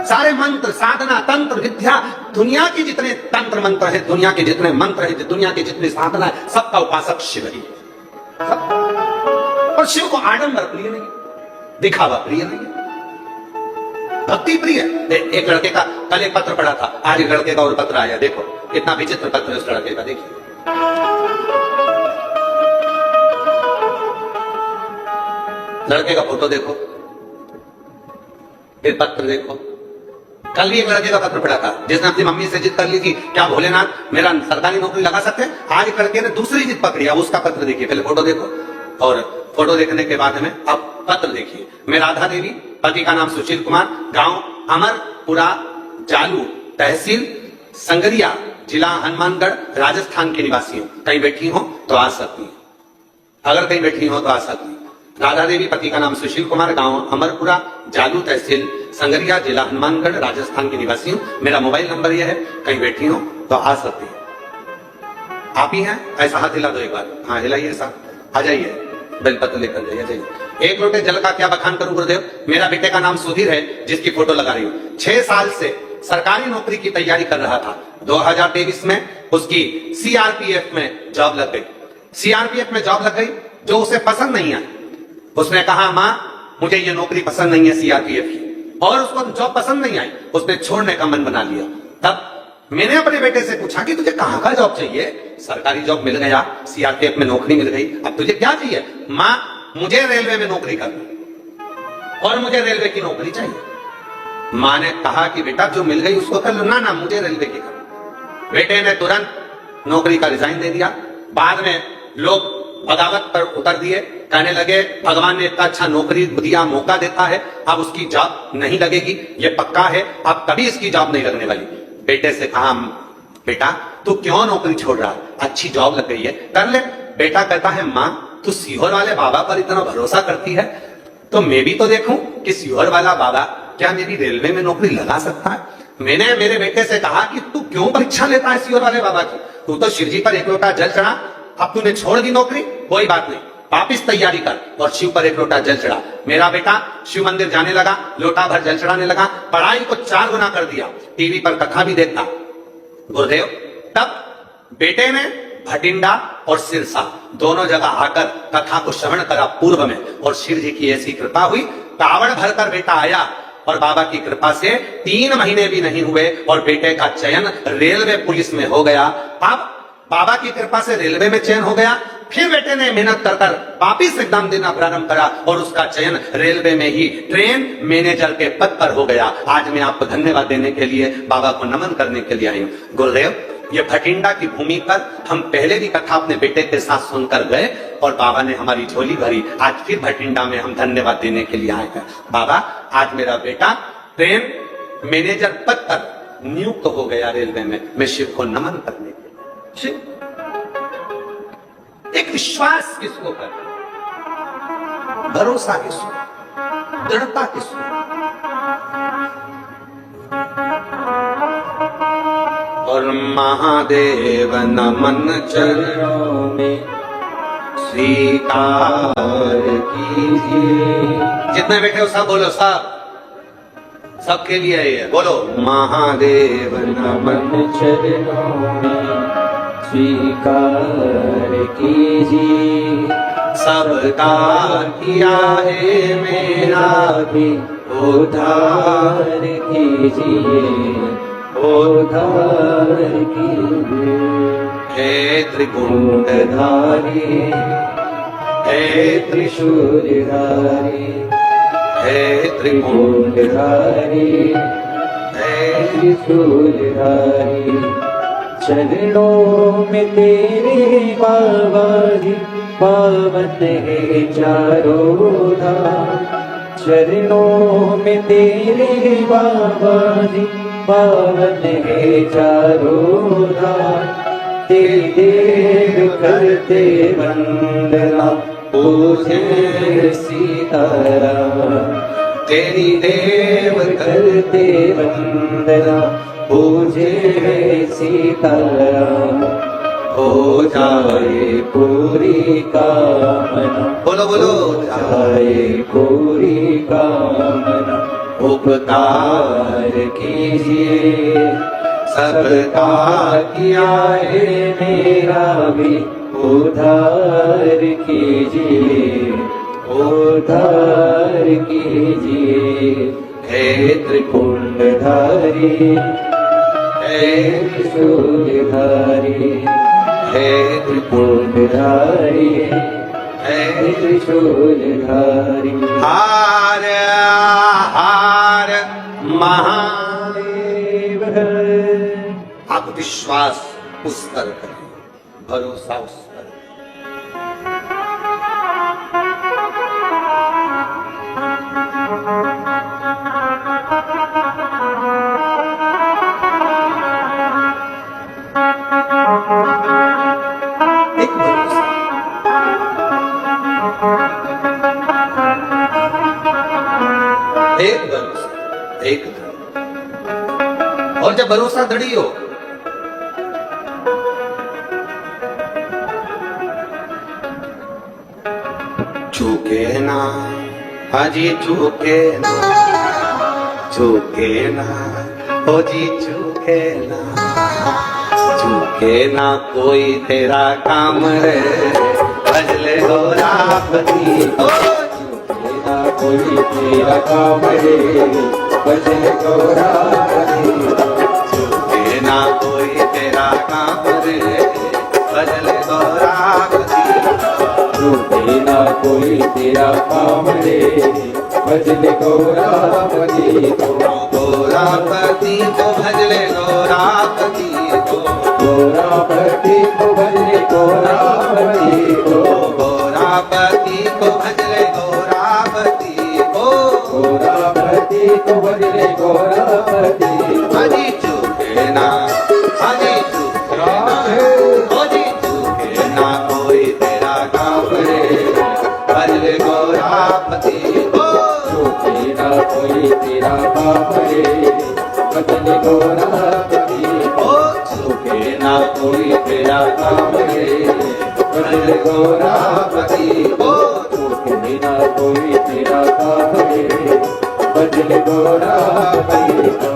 सारे मंत्र, साधना, तंत्र, विद्या, दुनिया के जितने तंत्र मंत्र है, दुनिया के जितने मंत्र है, दुनिया की जितनी साधना है, सबका उपासक शिव ही है, सब। और शिव को आडंबर प्रिय नहीं, दिखावा प्रिय नहीं, भक्ति प्रिय। एक लड़के का कल एक पत्र पड़ा था, आज एक लड़के का और पत्र आया। देखो कितना विचित्र पत्र है उस लड़के का, देखिए। लड़के का फोटो देखो, फिर पत्र देखो। कल भी एक लड़के का पत्र पड़ा था जिसने अपनी मम्मी से जिद कर ली थी, क्या भोलेनाथ मेरा सरकारी नौकरी लगा सकते हैं। आज एक लड़के ने दूसरी जिद पकड़ी, अब उसका पत्र देखिए, पहले फोटो देखो, और फोटो देखने के बाद में अब पत्र देखिए। मैं राधा देवी, पति का नाम सुशील कुमार, गांव अमरपुरा, जालू, तहसील संगरिया, जिला हनुमानगढ़, राजस्थान की निवासी हूं। कहीं बैठी हो तो आ सकती हूँ, अगर कहीं बैठी हो तो आ सकती हूँ। राधा देवी, पति का नाम सुशील कुमार, गांव अमरपुरा, जालू, तहसील संगरिया, जिला हनुमानगढ़, राजस्थान की निवासी हूँ। मेरा मोबाइल नंबर यह है, कहीं बैठी हो तो आ सकती है। आप ही हैं, ऐसा हाथ हिला दो एक बार, हाँ हिलाइए, ऐसा आ जाइए, बेलपत्र लेकर जाइए। एक लोटे जल का क्या बखान करूं गुरुदेव। मेरा बेटे का नाम सुधीर है, जिसकी फोटो लगा रही हूँ। 6 साल से सरकारी नौकरी की तैयारी कर रहा था। 2023 में उसकी सीआरपीएफ में जॉब लग गई। सीआरपीएफ में जॉब लग गई जो उसे पसंद नहीं आई। उसने कहा मां मुझे ये नौकरी पसंद नहीं है सीआरपीएफ की, और उसको जॉब पसंद नहीं आई, उसने छोड़ने का मन बना लिया। तब मैंने अपने बेटे से पूछा कि तुझे कहां का जॉब चाहिए। सरकारी जॉब मिल गया, सीआरपीएफ में नौकरी मिल गई, अब तुझे क्या चाहिए। मां मुझे रेलवे में नौकरी करनी, और मुझे रेलवे की नौकरी चाहिए। मां ने कहा कि बेटा जो मिल गई उसको कर लो। ना ना मुझे रेलवे की करनी। बेटे ने तुरंत नौकरी का रिजाइन दे दिया। बाद में लोग बगावत पर उतर दिए, कहने लगे भगवान ने इतना अच्छा नौकरी दिया, मौका देता है, अब उसकी जॉब नहीं लगेगी, ये पक्का है, अब कभी इसकी जॉब नहीं लगने वाली। बेटे से कहा बेटा तू क्यों नौकरी छोड़ रहा, अच्छी जॉब लग गई है, कर ले। बेटा कहता है मां तू सीहोर वाले बाबा पर इतना भरोसा करती है, तो मैं भी तो देखूं कि सीहोर वाला बाबा क्या मेरी रेलवे में नौकरी लगा सकता है। मैंने मेरे बेटे से कहा कि तू क्यों परीक्षा लेता है सीहोर वाले बाबा की, तू तो शिव जी पर एक लोटा जल चढ़ा, अब तूने छोड़ दी नौकरी, कोई बात नहीं, वापिस तैयारी कर और शिव पर एक लोटा जल चढ़ा। मेरा बेटा शिव मंदिर जाने लगा, लोटा भर जल चढ़ाने लगा, पढ़ाई को 4 गुना कर दिया, टीवी पर कथा भी देखता गुरुदेव। तब बेटे ने भटिंडा और सिरसा दोनों जगह आकर कथा को श्रवण करा पूर्व में, और शिव जी की ऐसी कृपा हुई, कावड़ भरकर बेटा आया, और बाबा की कृपा से 3 महीने भी नहीं हुए और बेटे का चयन रेलवे पुलिस में हो गया। अब बाबा की कृपा से रेलवे में चयन हो गया, फिर बेटे ने मेहनत कर कर वापिस एग्जाम देना प्रारंभ करा और उसका चयन रेलवे में ही ट्रेन मैनेजर के पद पर हो गया। आज मैं आपको धन्यवाद देने के लिए, बाबा को नमन करने के लिए आई हूँ। गुरुदेव, ये भटिंडा की भूमि पर हम पहले भी कथा अपने बेटे के साथ सुनकर गए और बाबा ने हमारी झोली भरी। आज फिर भटिंडा में हम धन्यवाद देने के लिए आए हैं। बाबा, आज मेरा बेटा ट्रेन मैनेजर पद पर नियुक्त हो गया रेलवे में। मैं शिव को नमन करने के लिए। शिव, एक विश्वास किसको कर, भरोसा किसको, दृढ़ता किसको। और महादेव नमन चरणों में स्वीकार कीजिए। जितने बैठे हो सब बोलो, सबके लिए है, बोलो महादेव नमन चरणों में स्वीकार कीजिए। सबका किया है मेरा भी उद्धार कीजिए, उद्धार कीजिए। हे त्रिपुंडधारी, हे त्रिशूलधारी, हे त्रिपुंडधारी, हे त्रिशूलधारी। चरणों में तेरे बाबा जी पावन है चारों धाम। चरणों में तेरे बाबा जी पावन है चारों धाम। तेरी देव करते वंदना पूजे सीताराम। तेरी देव करते वंदना पूजे सीताराम। हो जाए पूरी कामना, बोलो बोलो, जाए पूरी कामना। उपकार कीजिए, सबका किया है मेरा भी उद्धार कीजिए, उद्धार कीजिए। हे त्रिपुंडधारी, हे त्रिशूलधारी, हे त्रिपुंडधारी, हे त्रिशूलधारी। हार हार महादेव। आप विश्वास उस पर करें, भरोसा उस पर। एक भरोसा, एक भरोसा, एक दृढ़। और जब भरोसा दृढ़ी हो चूके ना, हाजी चूके ना, चूके ना, हो जी चूके ना, चूके ना कोई तेरा काम रे, भजले हो रापति। चूके ना कोई तेरा काम रे, भजले हो रापति। चूके ना कोई तेरा काम रे, भजले हो रापति। चूके ना कोई तेरा काम रे, भजले गौरापति को। गौरापति को भजले गौरापति को। गौरापति को भजले गौरापति को। गौरापति को भजले गौरापति को। गौरापति को भजले गौरापति। हजी चूके ना, हजी चूके ना, हजी चूके ना कोई तेरा काम रे, भजले गौरापति को। चूके ना कोई तेरा काम रे, भजले गौरापति को। चूके ना कोई तेरा काम रे, भजले गौरापति को। चूके ना कोई तेरा काम रे, भजले गौरापति को।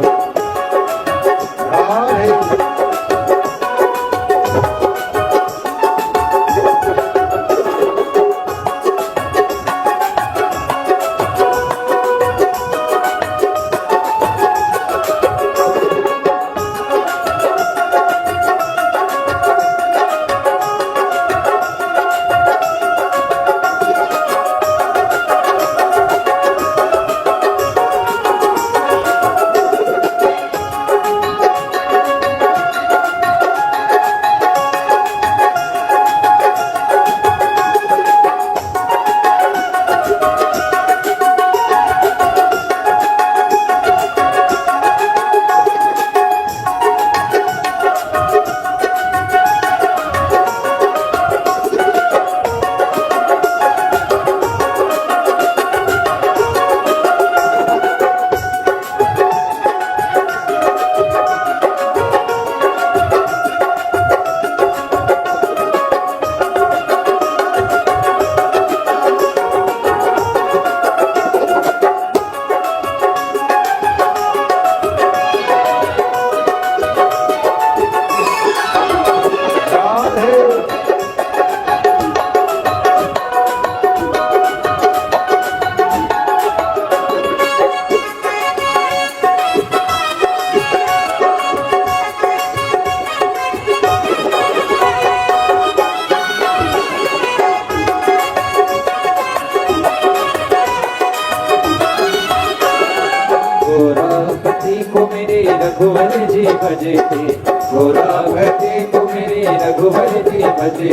रघुवर जी भजते, गोरापति को मेरे रघुवर जी भजते,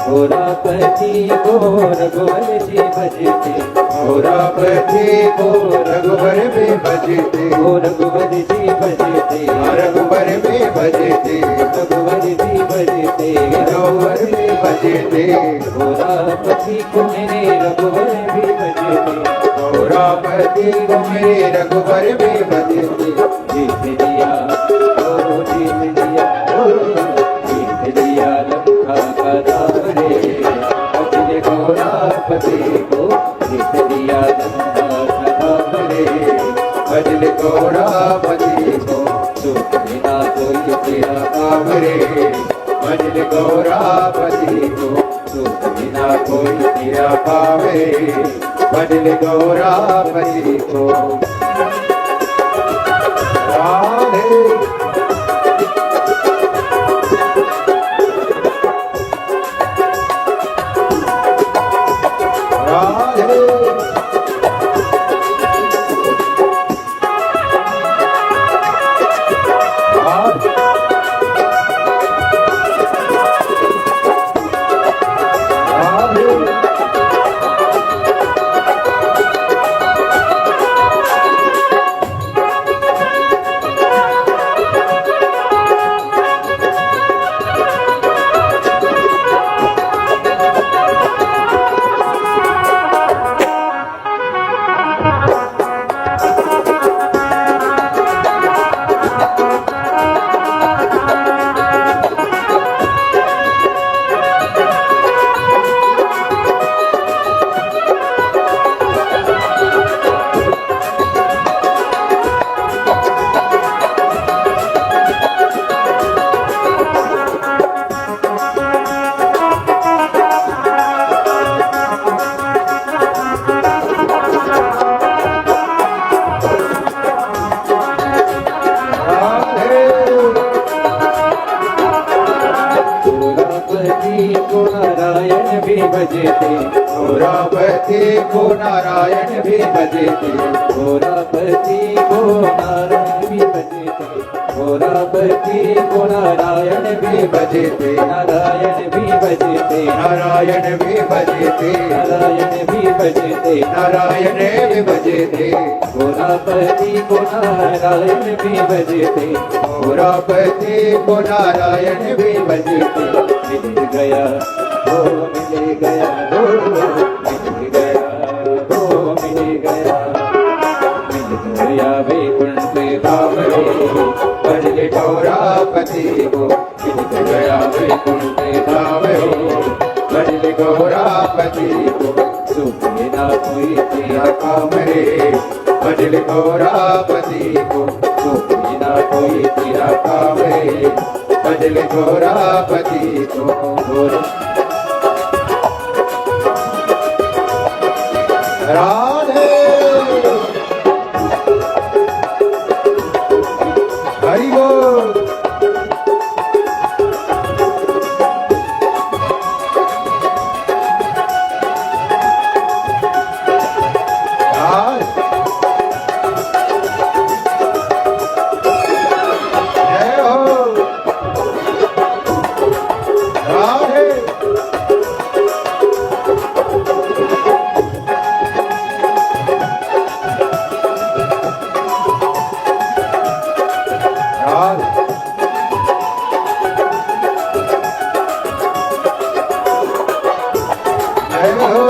गोरापति को रघुवर जी भजते, गोरापति को रघुवर में भजते, ओ रघुवर जी भजते, रघुवर में भजते, रघुवर जी भजते, रघुवर में भजते, गोरापति को मेरे रघुवर भी भजते, गोरापति को मेरे रघुवर में भजते। जीत लिया, ओ जीत लिया, ओ जीत लिया लंका का रावणे, भजले गोरापति को जीत लिया लंका का रावणे, भजले गोरापति को सुख बिना कोई तेरा कावरे, भजले गोरापति को सुख बिना कोई तेरा पावे, भजले गोरापति को। राधे राधे को नारायण भी भजते, गोरापति को नारायण भी भजते, गोरापति को नारायण भी भजते, गोरापति को नारायण भी भजते, नारायण भी भजते, नारायण भी भजते, नारायण भी भजते, नारायण भी भजते, गोरापति को नारायण भी भजते, गोरापति को नारायण भी भजते। मिल गया ओ मिल गया ओ मिल गया ओ मिल गया, मिल गया वैकुंठ धाम रे, भजले गोरापति को मिल गया वैकुंठ धाम रे, भजले गोरापति को सुख बिना कोई तेरा काम रे, भजले गोरापति को सुख बिना कोई तेरा काम रे, भजले गोरापति को। राधे हरि बोल। जय हो राधे राधे जय हो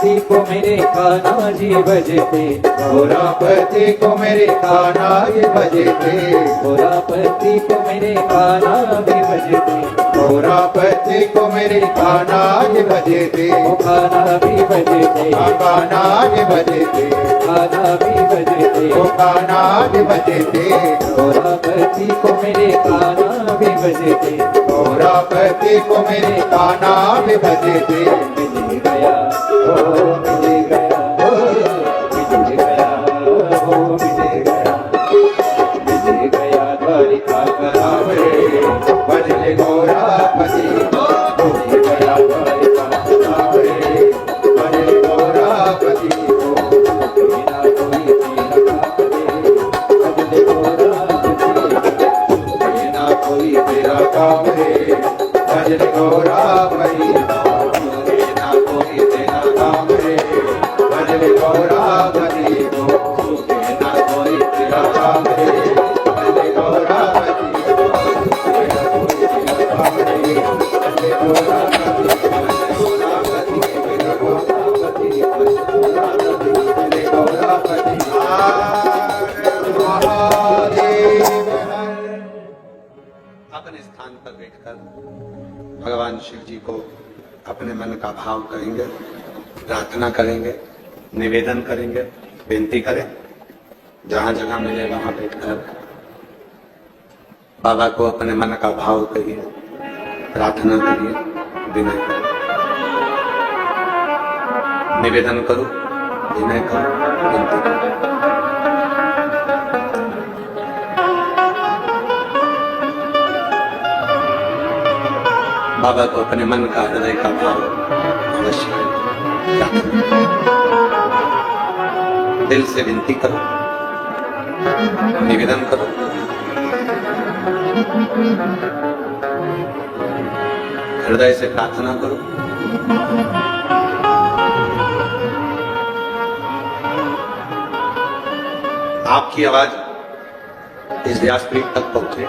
राधे को मेरे कान्हा जी बजते, गोरापति को मेरे कान्हा ये बजते, गोरापति को मेरे कान्हा भी बजते, गौरापति को मेरे कानाज बजे थे, खाना भी बजे थे, कानाज बजे थे, खाना भी बजे थे, कानाज बजे थे, गौरापति को मेरे खाना भी बजे थे, गौरापति को मेरे काना भी बजे थे। मिल गया ओ मिल गया ओ मिल गया ओ मिल गया द्वारिका रावरे बजले गौरापति, मिल गया द्वारिका रावरे बजले गौरापति, बिना कोई तेरा कापे बदले गौरापति बिना कोई तेरा काम रे बजले गौरापति, बिना कोई तेरा काम रे बजले गौरापति, बिना कोई तेरा काम रे बजले गौरापति, बिना कोई तेरा काम रे बजले गौरापति, बजले गौरापति, बजले गौरापति, महादेव हर। अपने स्थान पर बैठकर भगवान शिव जी को अपने मन का भाव कहेंगे, प्रार्थना करेंगे, निवेदन करेंगे, विनती करें। जहां जगह मिले वहां बैठकर बाबा को अपने मन का भाव कहिए, प्रार्थना करिए, विनय करो, निवेदन करो, विनय करो, विनती करो। बाबा को अपने मन का, हृदय का भाव अवश्य दिल से विनती करो, निवेदन करो, हृदय से प्रार्थना करो। आपकी आवाज इस व्यासपीठ तक पहुंचे,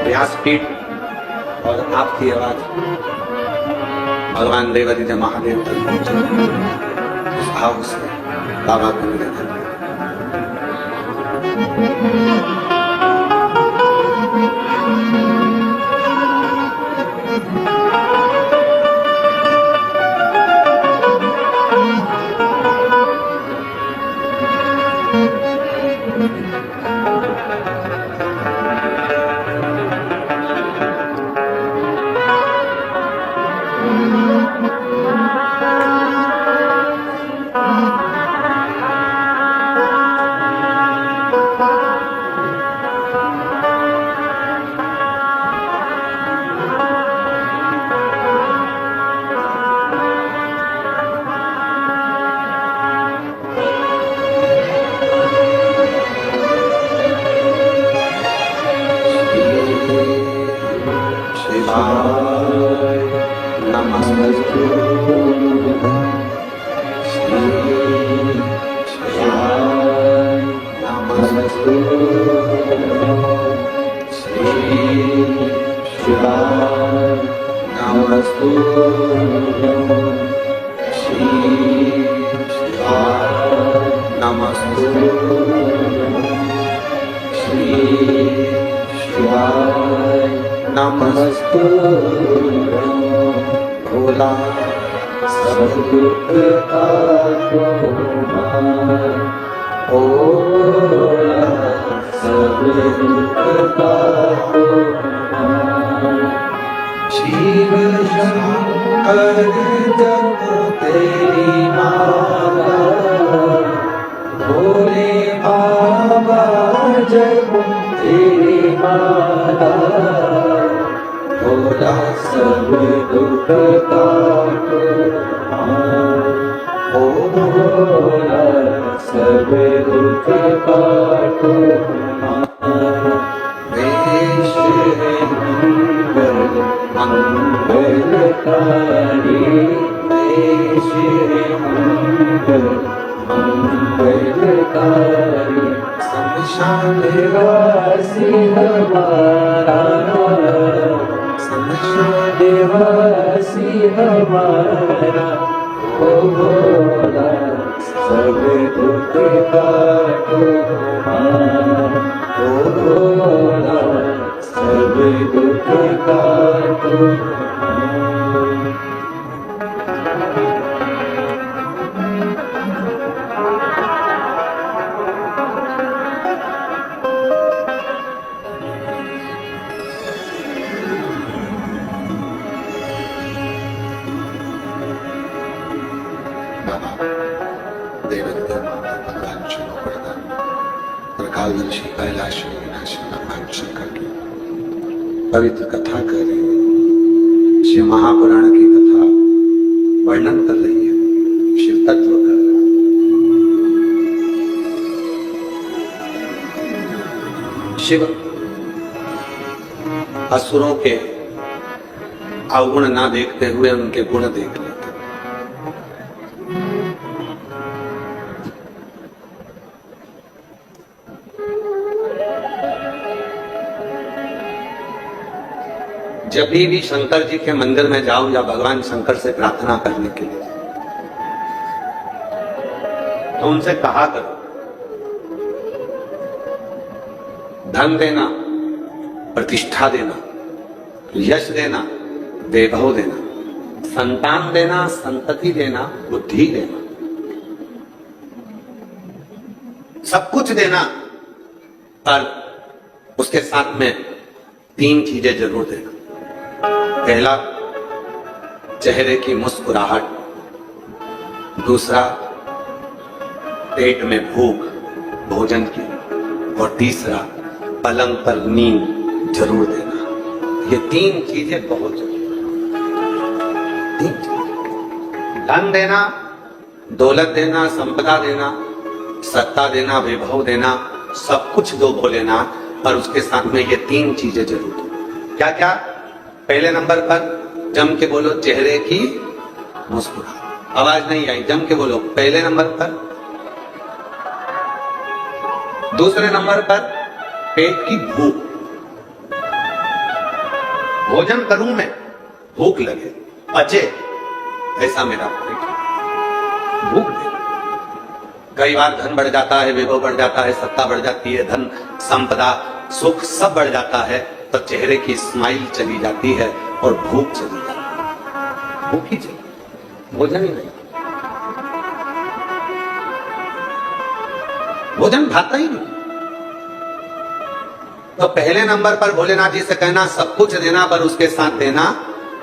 व्यासपीठ और आपकी आवाज भगवान देवादिदेव महादेव तक पहुंचे। उस भाव से बाबा को निवेदन करें। भोला सब दुख का भोला सब दुख का शिव शंकर जप तेरी माला, भोले बाबा जप तेरी माला, भोला सब दुख का भोला सब दुख का देश मंगलकारी, देश मंगलकारी, शमशान वासी हमारा, शमशान वासी हमारा, ओ भोला सब दुख काटो हमारा, ओ भोला सब दुख काटो कालदर्शी कैलाश विनाशी भगवान शंकर की पवित्र कथा कर रही है। शिव महापुराण की कथा वर्णन कर रही है, शिव तत्व कर रही है। शिव असुरों के अवगुण ना देखते हुए उनके गुण देख लेते। जब भी शंकर जी के मंदिर में जाओ या भगवान शंकर से प्रार्थना करने के लिए, तो उनसे कहा करो, धन देना, प्रतिष्ठा देना, यश देना, वैभव देना, संतान देना, संतति देना, बुद्धि देना, सब कुछ देना, पर उसके साथ में 3 चीजें जरूर देना। पहला, चेहरे की मुस्कुराहट। दूसरा, पेट में भूख, भोजन की। और तीसरा, पलंग पर नींद जरूर देना। ये 3 चीजें बहुत जरूरी। 3 चीजें, धन देना, दौलत देना, संपदा देना, सत्ता देना, वैभव देना, सब कुछ दो बोलेना, पर उसके साथ में ये 3 चीजें जरूर दो। क्या क्या? पहले नंबर पर जम के बोलो, चेहरे की मुस्कुराहट। आवाज नहीं आई, जम के बोलो, पहले नंबर पर। दूसरे नंबर पर पेट की भूख। भोजन करूं मैं, भूख लगे, पचे, ऐसा मेरा पेट, भूख दे। कई बार धन बढ़ जाता है, वैभव बढ़ जाता है, सत्ता बढ़ जाती है, धन, संपदा, सुख सब बढ़ जाता है, तो चेहरे की स्माइल चली जाती है और भूख चली जाती है। भूख ही चली, भोजन ही नहीं, भोजन खाता ही नहीं। तो पहले नंबर पर भोलेनाथ जी से कहना, सब कुछ देना, पर उसके साथ देना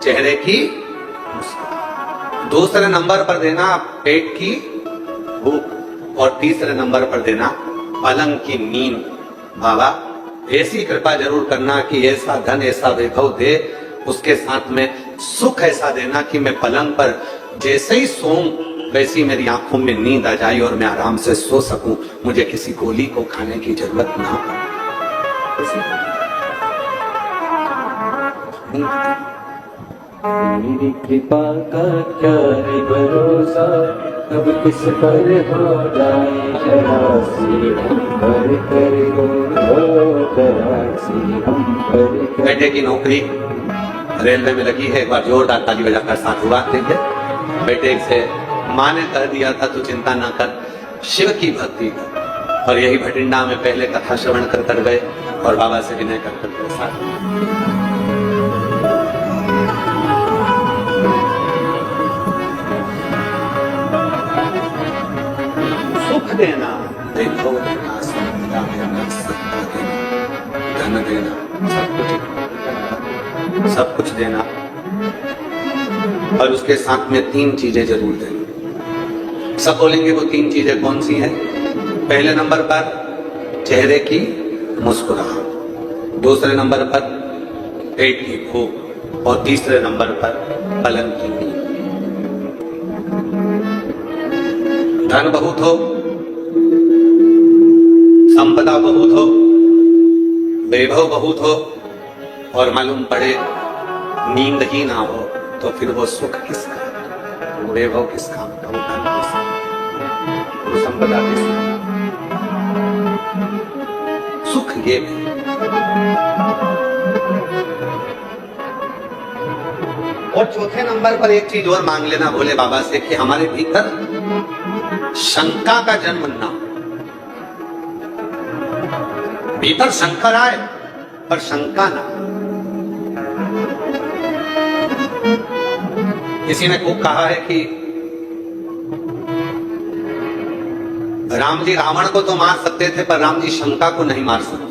चेहरे की मुस्कुराहट। दूसरे नंबर पर देना पेट की भूख। और तीसरे नंबर पर देना पलंग की नींद। बाबा ऐसी कृपा जरूर करना कि ऐसा धन, ऐसा वैभव दे, उसके साथ में सुख ऐसा देना कि मैं पलंग पर जैसे ही सोऊं वैसी मेरी आंखों में नींद आ जाए और मैं आराम से सो सकूं, मुझे किसी गोली को खाने की जरूरत ना पड़े। मेरी कृपा का क्या है भरोसा, अब किस पर हो जाए जरासी, हम पर करो जरासी, हम पर। बेटे की नौकरी रेलवे में लगी है, एक बार जोरदार ताली बजाकर साथ हुआ देंगे। बेटे से माँ ने कह दिया था, तू चिंता ना कर, शिव की भक्ति कर। और यही भटिंडा में पहले कथा श्रवण कर गए और बाबा से विनय कर साथ। सुख देना, वैभव देना, संपदा देना, सत्ता देना, धन देना, सब कुछ देना, और उसके साथ में 3 चीजें जरूर देना। सब बोलेंगे वो 3 चीजें कौन सी हैं? पहले नंबर पर चेहरे की मुस्कुराहट, दूसरे नंबर पर पेट की भूख, और तीसरे नंबर पर पलंग की नींद। धन बहुत हो, संपदा बहुत हो, वैभव बहुत हो, और मालूम पड़े नींद ही ना हो, तो फिर वो सुख किस काम, वो वैभव किस काम का, वो धन किस काम, वो संपदा किस काम। सुख ये है। और चौथे नंबर पर एक चीज और मांग लेना भोले बाबा से कि हमारे भीतर शंका का जन्म ना हो। भीतर शंकर आए पर शंका ना। किसी ने खूब कहा है कि राम जी रावण को तो मार सकते थे, पर राम जी शंका को नहीं मार सकते।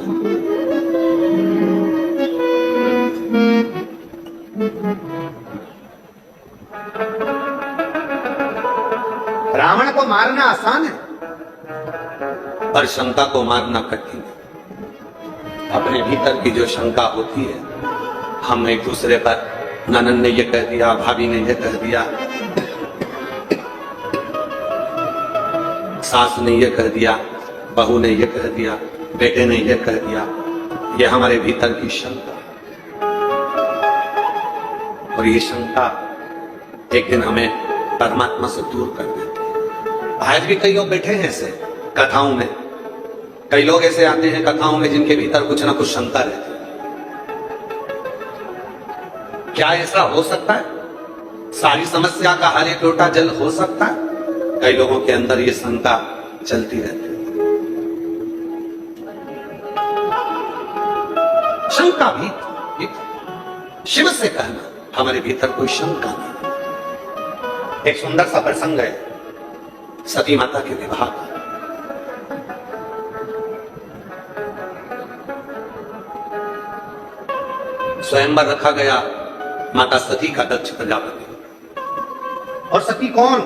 रावण को मारना आसान है, पर शंका को मारना कठिन है। अपने भीतर की जो शंका होती है, हम एक दूसरे पर, ननन ने ये कह दिया, भाभी ने ये कह दिया, सास ने ये कह दिया, बहू ने ये कह दिया, बेटे ने ये कह दिया, ये हमारे भीतर की शंका। और ये शंका एक दिन हमें परमात्मा से दूर कर देती है। आज भी कई लोग बैठे हैं ऐसे कथाओं में, कई लोग ऐसे आते हैं कथाओं में जिनके भीतर कुछ ना कुछ शंका रहती है। क्या ऐसा हो सकता है? सारी समस्या का हल एक लोटा जल हो सकता है? कई लोगों के अंदर ये शंका चलती रहती है। शंका भी शिव से कहना, हमारे भीतर कोई शंका नहीं। एक सुंदर सा प्रसंग है सती माता के विवाह का। स्वयंवर रखा गया माता सती का दक्ष प्रजापति। और सती कौन?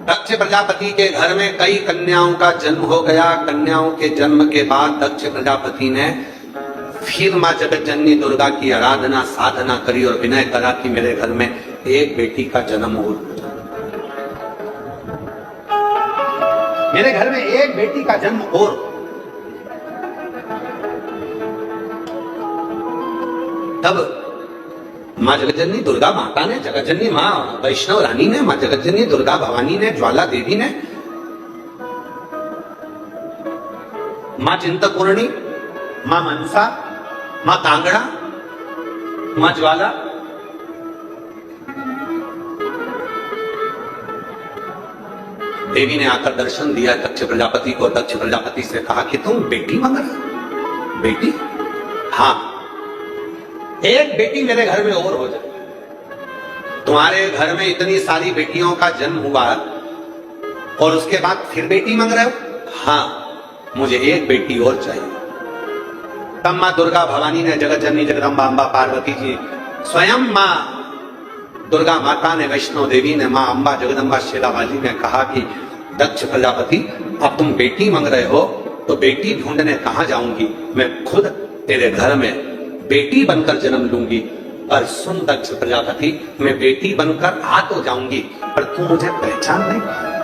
दक्ष प्रजापति के घर में कई कन्याओं का जन्म हो गया। कन्याओं के जन्म के बाद दक्ष प्रजापति ने फिर मां जगत जननी दुर्गा की आराधना साधना करी और विनय करा कि मेरे घर में एक बेटी का जन्म हो जाए, मेरे घर में एक बेटी का जन्म और। तब मां जगतजननी दुर्गा माता ने, जगतजननी मां वैष्णव रानी ने, मां जगतजननी दुर्गा भवानी ने, ज्वाला देवी ने, मां चिंतपूर्णी, मां मनसा, मां कांगड़ा, मां ज्वाला, देवी ने आकर दर्शन दिया दक्ष प्रजापति को। दक्ष प्रजापति से कहा कि तुम बेटी मांग रहे? बेटी? हाँ, एक बेटी मेरे घर में और हो जाए। तुम्हारे घर में इतनी सारी बेटियों का जन्म हुआ और उसके बाद फिर बेटी मांग रहे हो? हाँ, मुझे एक बेटी और चाहिए। तब मां दुर्गा भवानी ने, जगत जननी जगदम्बा अम्बा पार्वती जी, स्वयं मां दुर्गा माता ने, वैष्णव देवी ने, मां अम्बा जगदम्बा शेरावाली ने कहा कि दक्ष प्रजापति अब तुम बेटी मांग रहे हो तो बेटी ढूंढने कहां जाऊंगी? मैं खुद तेरे घर में बेटी बनकर जन्म लूंगी। पर सुन दक्ष प्रजापति, मैं बेटी बनकर आ तो जाऊंगी पर तू मुझे पहचान नहीं पाएगा,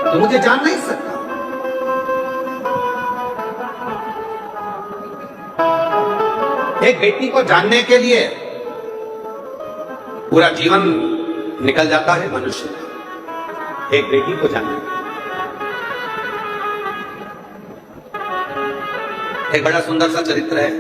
तू मुझे जान नहीं सकता। एक बेटी को जानने के लिए पूरा जीवन निकल जाता है मनुष्य का, एक बेटी को जानने। एक बड़ा सुंदर सा चरित्र है